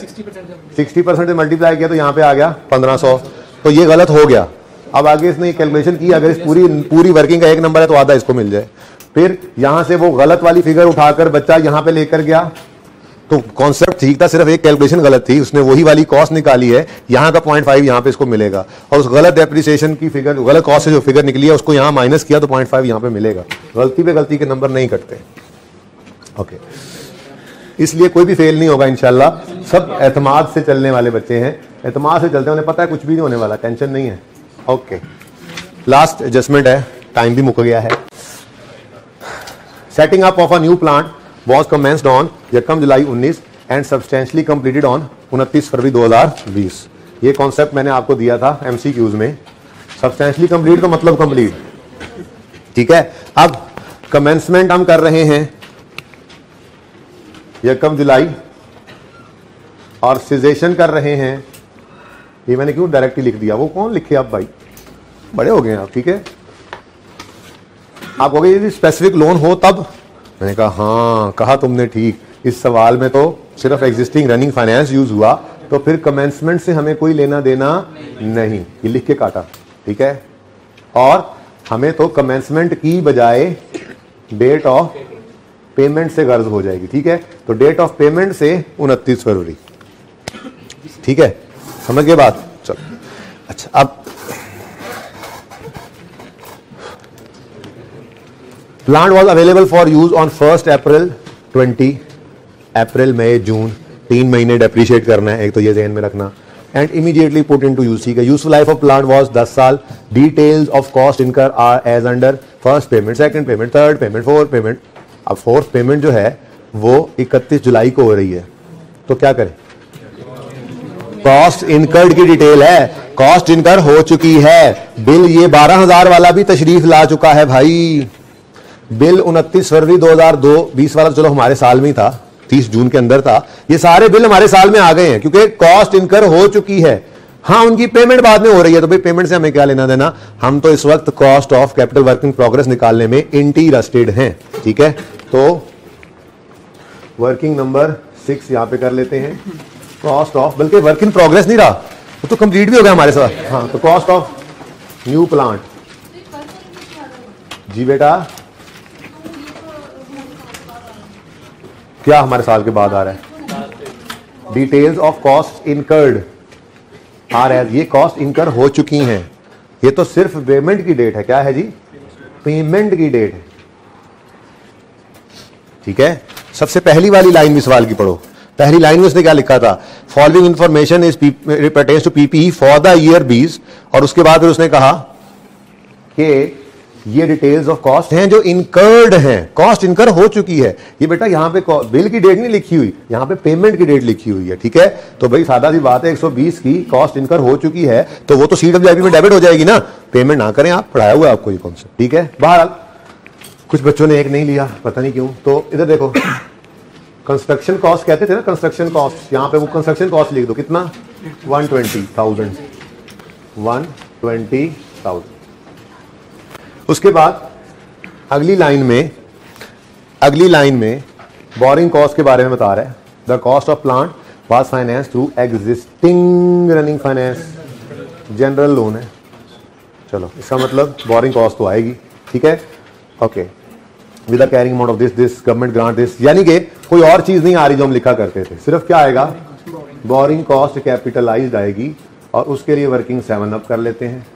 60% से मल्टीप्लाई किया, तो यहाँ पे आ गया 1500, तो ये गलत हो गया। अब आगे इसने कैलकुलेशन की, अगर इस पूरी वर्किंग का एक नंबर है तो आधा इसको मिल जाए। फिर यहां से वो गलत वाली फिगर उठाकर बच्चा यहां पे लेकर गया, तो कॉन्सेप्ट ठीक था, सिर्फ एक कैलकुलेशन गलत थी, उसने वही वाली कॉस्ट निकाली है, यहाँ का 0.5 यहाँ पे इसको मिलेगा, और उस गलत डेप्रिसिएशन की फिगर, गलत कॉस्ट से जो फिगर निकली है उसको यहाँ माइनस किया तो 0.5 यहाँ पे मिलेगा। गलती पे गलती के नंबर नहीं कटते। ओके, इसलिए कोई भी फेल नहीं होगा इंशाल्लाह। सब एतमाद से चलने वाले बच्चे हैं, एतमाद से चलते हैं, उन्हें पता है कुछ भी नहीं होने वाला, टेंशन नहीं है। ओके, लास्ट एडजस्टमेंट है, टाइम भी मुक गया है। Setting up of a new plant was commenced on 1 July 19 and substantially completed on 29 फरवरी 2020। ये कॉन्सेप्ट मैंने आपको दिया था MCQs में। सब्सटेंशियली कंप्लीट तो मतलब कंप्लीट, ठीक है। अब कमेंसमेंट हम कर रहे हैं 1 जुलाई और सिजेशन कर रहे हैं, ये मैंने क्यों डायरेक्टली लिख दिया, वो कौन लिखे आप भाई, बड़े हो गए आप, ठीक है। आप कहोगे यदि स्पेसिफिक लोन हो तब, मैंने कहा हाँ कहा तुमने ठीक, इस सवाल में तो सिर्फ एग्जिस्टिंग रनिंग फाइनेंस यूज हुआ, तो फिर कमेंसमेंट से हमें कोई लेना देना नहीं, ये लिख के काटा, ठीक है। और हमें तो कमेंसमेंट की बजाय डेट ऑफ पेमेंट से गर्ज हो जाएगी, ठीक है। तो डेट ऑफ पेमेंट से 29 फरवरी, ठीक है, समझ गए बात। चलो अच्छा, अब plant was available for use on 1 अप्रैल 20, अप्रैल मई जून 3 महीने डेप्रिशिएट करना है, एक तो ये ध्यान में रखना। And immediately put into use, ठीक है। Useful life of plant was 10 साल। Details of cost incur are as under, first payment, second payment, third payment, fourth payment. अब फोर्थ पेमेंट जो है वो 31 जुलाई को हो रही है, तो क्या करें, कॉस्ट इनकर्ड की डिटेल है, कॉस्ट इनकर हो चुकी है। बिल ये 12,000 वाला भी तशरीफ ला चुका है भाई, बिल 29 फरवरी 2020 वाला, चलो हमारे साल में ही था, 30 जून के अंदर था, ये सारे बिल हमारे साल में आ गए हैं क्योंकि कॉस्ट इनकर हो चुकी है। हाँ, उनकी पेमेंट बाद में हो रही है, तो भाई पेमेंट से हमें क्या लेना देना, हम तो इस वक्त cost of capital work in progress निकालने में इंटरेस्टेड हैं, ठीक है। तो वर्किंग नंबर 6 यहां पे कर लेते हैं, कॉस्ट ऑफ, बल्कि वर्क इन प्रोग्रेस नहीं रहा, वो तो कंप्लीट भी हो गया हमारे साथ। हाँ, तो कॉस्ट ऑफ न्यू प्लांट, जी बेटा क्या हमारे साल के बाद आ रहा है, details of cost incurred are as, ये कॉस्ट इनकर हो चुकी हैं, ये तो सिर्फ पेमेंट की डेट है, क्या है जी, पेमेंट की डेट है, ठीक है। सबसे पहली वाली लाइन भी सवाल की पढ़ो, पहली लाइन में उसने क्या लिखा था, following information is pertains to PPE for the year 20, और उसके बाद फिर उसने कहा कि ये डिटेल्स ऑफ कॉस्ट हैं जो इनकर्ड हैं, कॉस्ट इनकर हो चुकी है। ये बेटा यहाँ पे बिल की डेट नहीं लिखी हुई, यहाँ पे पेमेंट की डेट लिखी हुई है, ठीक है। तो भाई सादा सी बात है, 120 की कॉस्ट इनकर हो चुकी है, तो वो तो CWIP में डेबिट हो जाएगी ना, पेमेंट ना करें आप, पढ़ाया हुआ आपको ये कॉन्सेप्ट, ठीक है। बहरहाल कुछ बच्चों ने एक नहीं लिया, पता नहीं क्यों। तो इधर देखो, कंस्ट्रक्शन कॉस्ट कहते थे ना, कंस्ट्रक्शन कॉस्ट, यहाँ पे वो कंस्ट्रक्शन कॉस्ट लिख दो, कितना, 120,000, 120,000। उसके बाद अगली लाइन में बोरिंग कॉस्ट के बारे में बता रहा है, the cost of plant was finance through existing running finance, general loan है, चलो इसका मतलब बोरिंग कॉस्ट तो आएगी, ठीक है। Okay, with the carrying amount of this government grant this, यानी कि कोई और चीज नहीं आ रही जो हम लिखा करते थे, सिर्फ क्या आएगा, बोरिंग कॉस्ट कैपिटलाइज्ड आएगी, और उसके लिए वर्किंग 7 अप कर लेते हैं,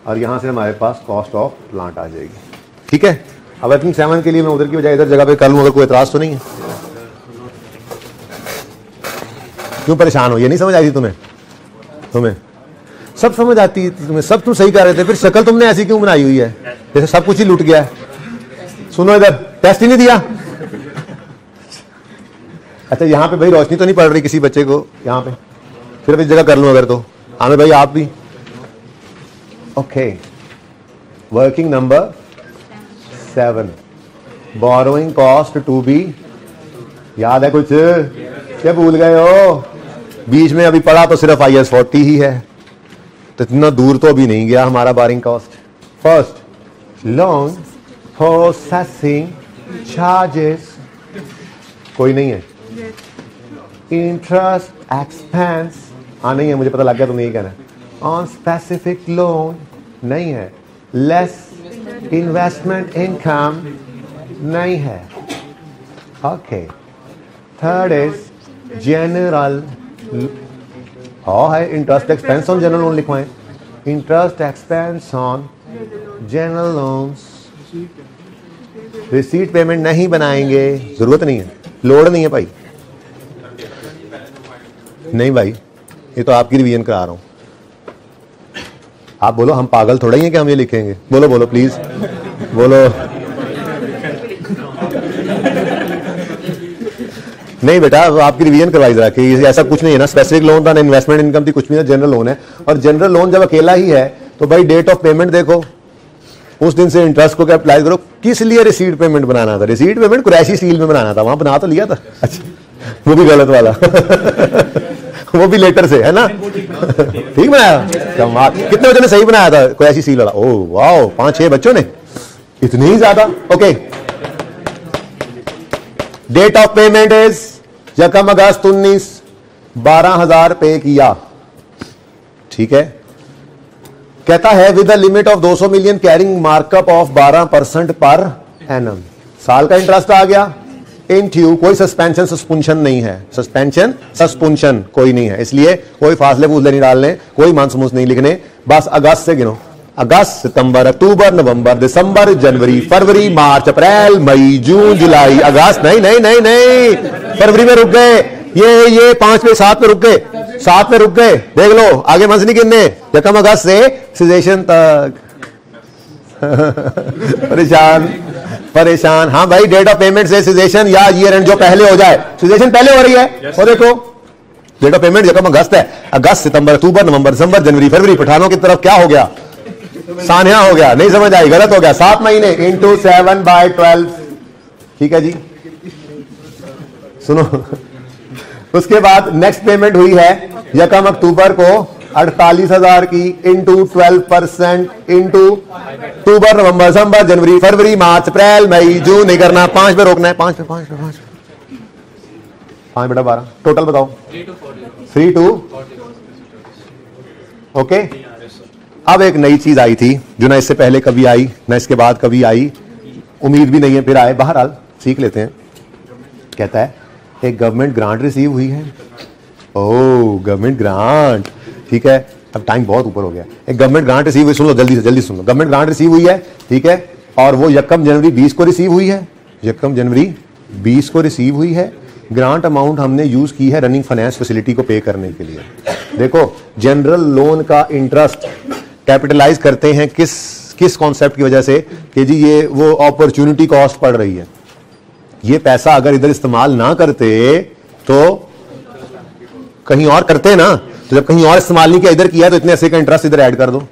और यहां से हमारे पास कॉस्ट ऑफ प्लांट आ जाएगी, ठीक है। अब वर्किंग 7 के लिए मैं उधर की बजाय इधर जगह पे कर लूं, अगर कोई एतराज तो नहीं है। क्यों परेशान हो, ये नहीं समझ आई थी तुम्हें सब समझ आती है तुम्हें, सब तुम सही कर रहे थे, फिर शक्ल तुमने ऐसी क्यों बनाई हुई है जैसे सब कुछ ही लूट गया है। सुनो इधर, टेस्ट ही नहीं दिया, अच्छा यहाँ पे भाई रोशनी तो नहीं पड़ रही किसी बच्चे को, यहाँ पे सिर्फ इस जगह कर लूं अगर, तो आमिर भाई आप भी। Okay, working number 7, borrowing cost to be, याद है कुछ, क्या भूल गए हो, बीच में अभी पढ़ा तो सिर्फ IS 40 ही है, तो इतना दूर तो अभी नहीं गया हमारा borrowing cost. First, loan processing charges, कोई नहीं है, इंटरेस्ट एक्सपेंस, हाँ नहीं है, मुझे पता लग गया तुमने यही कहना है, ऑन स्पेसिफिक लोन नहीं है, लेस इन्वेस्टमेंट इनकम नहीं है। ओके, थर्ड इज जनरल है interest expense on general loan लिखवाएं, interest expense on general loans. Receipt payment नहीं बनाएंगे, जरूरत नहीं है, लोड नहीं है भाई। नहीं भाई, ये तो आपकी रिवीजन करा रहा हूं। आप बोलो हम पागल थोड़ा ही हैं कि हम ये लिखेंगे। बोलो बोलो प्लीज बोलो। नहीं बेटा, आपकी रिवीजन करवाई जरा कि ऐसा कुछ नहीं है ना, स्पेसिफिक लोन था ना, इन्वेस्टमेंट इनकम थी, कुछ भी ना, जनरल लोन है। और जनरल लोन जब अकेला ही है तो भाई डेट ऑफ पेमेंट देखो, उस दिन से इंटरेस्ट को क्या अप्लाई करो। किस लिए रिसीट पेमेंट बनाना था? रिसीट पेमेंट कुरैशी स्टील में बनाना था, वहां बना तो लिया था। अच्छा, वो भी गलत वाला वो भी लेटर से है ना। ठीक बनाया, कमाल। कितने बच्चों ने सही बनाया था कुरैशी स्टील वाला? ओह वाओ, 5-6 बच्चों ने, इतनी ही ज्यादा। Okay, date of payment is यकम अगस्त 19, 12,000 पे किया। ठीक है, कहता है with the limit of 200 million carrying markup of 12% per annum. साल का इंटरेस्ट आ गया। इनट्यू कोई सस्पेंशन सस्पेंशन नहीं है, सस्पेंशन सस्पेंशन कोई नहीं है, इसलिए कोई फासले फूसले नहीं डालने, कोई मानसूस नहीं लिखने, बस अगस्त से गिनो। अगस्त, सितंबर, अक्टूबर, नवंबर, दिसंबर, जनवरी, फरवरी, मार्च, अप्रैल, मई, जून, जुलाई, अगस्त। नहीं नहीं नहीं नहीं, फरवरी में रुक गए, ये 5 में 7 में रुक गए, 7 में रुक गए। देख लो आगे मंथ नहीं गिनने, यकम अगस्त से सिजेशन तक। परेशान परेशान। हाँ भाई, डेट ऑफ पेमेंट से सिजेशन या ईयर एंड जो पहले हो जाए। सिजेशन पहले हो रही है, और देखो डेट ऑफ पेमेंट यकम अगस्त है, अगस्त, सितंबर, अक्टूबर, नवंबर, दिसंबर, जनवरी, फरवरी। पठानों की तरफ क्या हो गया? सान्या हो गया, नहीं समझ आई, गलत हो गया। 7 महीने इंटू 7/12। ठीक है जी, सुनो। उसके बाद नेक्स्ट पेमेंट हुई है यकम अक्टूबर को 48,000 की, इंटू 12% इंटू अक्टूबर, नवंबर, दिसंबर, जनवरी, फरवरी, मार्च, अप्रैल, मई, जून। नहीं करना, 5 पे रोकना है। 5 बेटा 12। टोटल बताओ। 3 to ओके। अब एक नई चीज आई थी जो ना इससे पहले कभी आई ना इसके बाद कभी आई, उम्मीद भी नहीं है, फिर आए। बहरहाल सीख लेते हैं। कहता है एक गवर्नमेंट ग्रांट रिसीव हुई है। ओह, गवर्नमेंट ग्रांट, ठीक है। अब टाइम बहुत ऊपर हो गया। एक गवर्नमेंट ग्रांट रिसीव हुई, सुन लो जल्दी से, जल्दी सुन लो। गवर्नमेंट ग्रांट रिसीव हुई है, ठीक है, और वो यकम जनवरी 20 को रिसीव हुई है। यकम जनवरी 20 को रिसीव हुई है। ग्रांट अमाउंट हमने यूज की है रनिंग फाइनेंस फैसिलिटी को पे करने के लिए। देखो, जनरल लोन का इंटरेस्ट कैपिटलाइज करते हैं किस कॉन्सेप्ट की वजह से कि जी ये वो अपॉर्चुनिटी कॉस्ट पड़ रही है। ये पैसा अगर इधर इस्तेमाल ना करते तो कहीं और करते ना, तो जब कहीं और इस्तेमाल नहीं किया, इधर किया, तो इतने ऐसे का इंटरेस्ट इधर ऐड कर दो।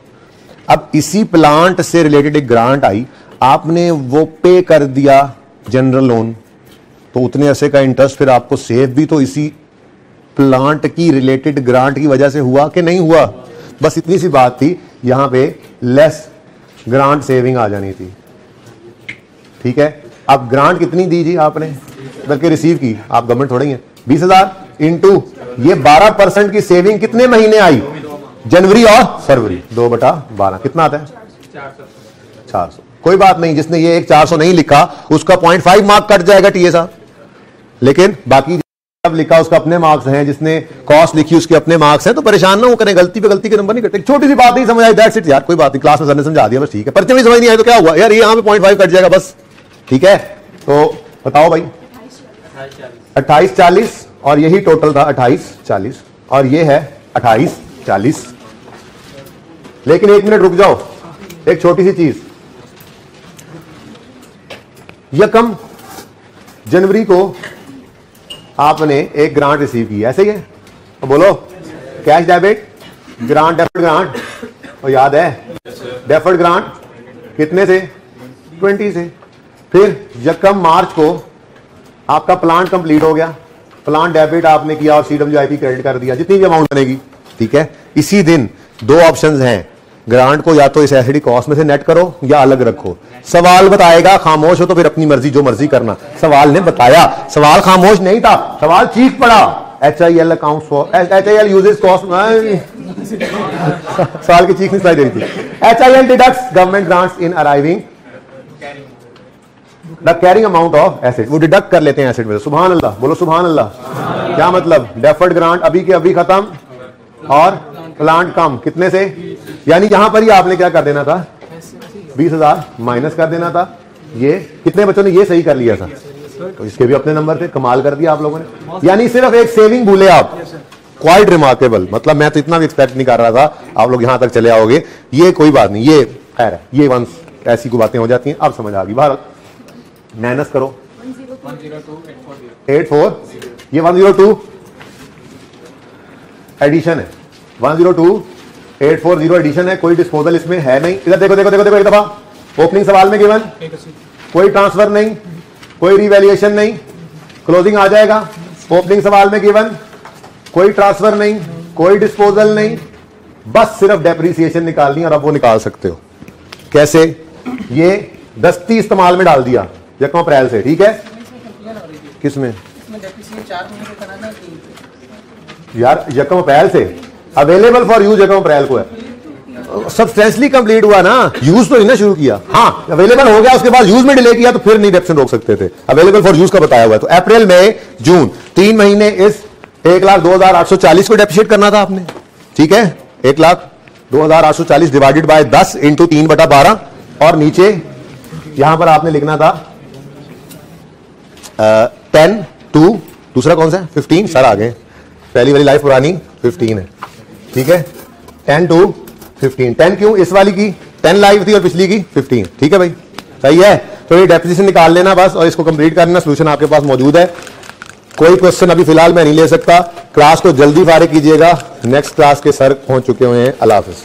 अब इसी प्लांट से रिलेटेड एक ग्रांट आई, आपने वो पे कर दिया जनरल लोन, तो उतने ऐसे का इंटरेस्ट फिर आपको सेव भी तो इसी प्लांट की रिलेटेड ग्रांट की वजह से हुआ कि नहीं हुआ? बस इतनी सी बात थी, यहां पे लेस ग्रांट सेविंग आ जानी थी। ठीक है, अब ग्रांट कितनी दी जी आपने, बल्कि रिसीव की आप, गवर्नमेंट थोड़ी है। 20,000 इंटू ये 12% की सेविंग कितने महीने आई? जनवरी और फरवरी, 2/12 कितना आता है? 400। कोई बात नहीं, जिसने ये एक 400 नहीं लिखा उसका 0.5 मार्क कट जाएगा टीए साहब, लेकिन बाकी जब लिखा उसका अपने मार्क्स हैं, जिसने कॉस्ट लिखी उसके अपने मार्क्स हैं। तो परेशान ना हो करें, गलती पे गलती के नंबर नहीं कटे। छोटी सी बात नहीं समझ आई, दैट्स इट यार, कोई बात नहीं, क्लास में सर ने समझा दिया बस, ठीक है। पर्चे में समझ नहीं आई तो क्या हुआ यार, ये यहां पे 0.5 कट जाएगा बस, ठीक है। तो बताओ भाई, 28-40 और यही टोटल था 28-40 और ये है 28-40। लेकिन 1 मिनट रुक जाओ, एक छोटी सी चीज, यकम जनवरी को आपने एक ग्रांट रिसीव की, ऐसे ही है तो बोलो cash debit grant, deferred grant, और याद है डेफर्ड ग्रांट कितने से? 20 से। फिर यकम मार्च को आपका प्लांट कंप्लीट हो गया, प्लांट डेबिट आपने किया और CWIP क्रेडिट कर दिया, जितनी भी अमाउंट बनेगी, ठीक है। इसी दिन 2 ऑप्शंस हैं, ग्रांट को या तो इस एसिडी कॉस्ट में से नेट करो या अलग रखो। सवाल बताएगा, खामोश हो तो फिर अपनी मर्जी जो मर्जी करना। सवाल ने बताया, सवाल खामोश नहीं था, सवाल चीख पड़ा। HIL account for, HIL uses cost, सवाल की चीख नहीं सुनाई दे रही थी। HIL deducts government grants in arriving the carrying amount of asset, वो डिडक्ट कर लेते हैं एसेट में से। सुभान अल्लाह, बोलो सुभान अल्लाह। क्या मतलब? डेफर्ड ग्रांट अभी के अभी खत्म और प्लांट कम, कितने से? यानी यहां पर ही आपने क्या कर देना था, 20,000 माइनस कर देना था। ये कितने बच्चों ने ये सही कर लिया था? तो इसके भी अपने नंबर थे, कमाल कर दिया आप लोगों ने। यानी सिर्फ एक सेविंग भूले आप, क्वाइट रिमार्केबल। मतलब मैं तो इतना भी एक्सपेक्ट नहीं कर रहा था आप लोग यहां तक चले आओगे। ये कोई बात नहीं, ये खैर है, ये वंस ऐसी कोई बातें हो जाती हैं, अब समझ आ गई। बाहर माइनस करो 102,840, ये 102 एडिशन है, 102,840 एडिशन है, कोई डिस्पोजल इसमें है नहीं। इधर देखो देखो देखो देखो, एक दफा ओपनिंग सवाल में गिवन कोई ट्रांसफर नहीं, कोई रिवैल्यूएशन नहीं, क्लोजिंग आ जाएगा। ओपनिंग सवाल में गिवन कोई ट्रांसफर नहीं, कोई डिस्पोजल नहीं, बस सिर्फ डेप्रिसिएशन निकालनी, और अब वो निकाल सकते हो। कैसे? ये दस्ती इस्तेमाल में डाल दिया यकम अप्रैल से, ठीक है? किसमें? यार यकम अप्रैल से अवेलेबल फॉर यूज यकम अप्रैल को है, सब्सटेंशियली कंप्लीट हुआ ना, यूज तो इन्हें शुरू किया। हाँ अवेलेबल हो गया, उसके बाद यूज में डिले किया तो फिर नहीं डेप्शन रोक सकते थे। अवेलेबल फॉर यूज का बताया हुआ है। तो अप्रैल मई जून 3 महीने इस 1,02,840 को डेप्रिशिएट करना था आपने, ठीक है? 1,02,840 डिवाइडेड बाय 10 इंटू 3/12, और नीचे यहां पर आपने लिखना था 10 टू, दूसरा कौन सा है? 15, सर आ गए, पहली वाली लाइफ पुरानी 15 है, ठीक है? 10 टू 15, 10 क्यों? इस वाली की 10 लाइव थी और पिछली की 15, ठीक है भाई, सही है? तो ये डेप्रिसिएशन निकाल लेना बस, और इसको कंप्लीट करना। सोल्यूशन आपके पास मौजूद है। कोई क्वेश्चन अभी फिलहाल मैं नहीं ले सकता। क्लास को जल्दी फारिग कीजिएगा, नेक्स्ट क्लास के सर पहुंच चुके हुए हैं। अल्लाह हाफिज।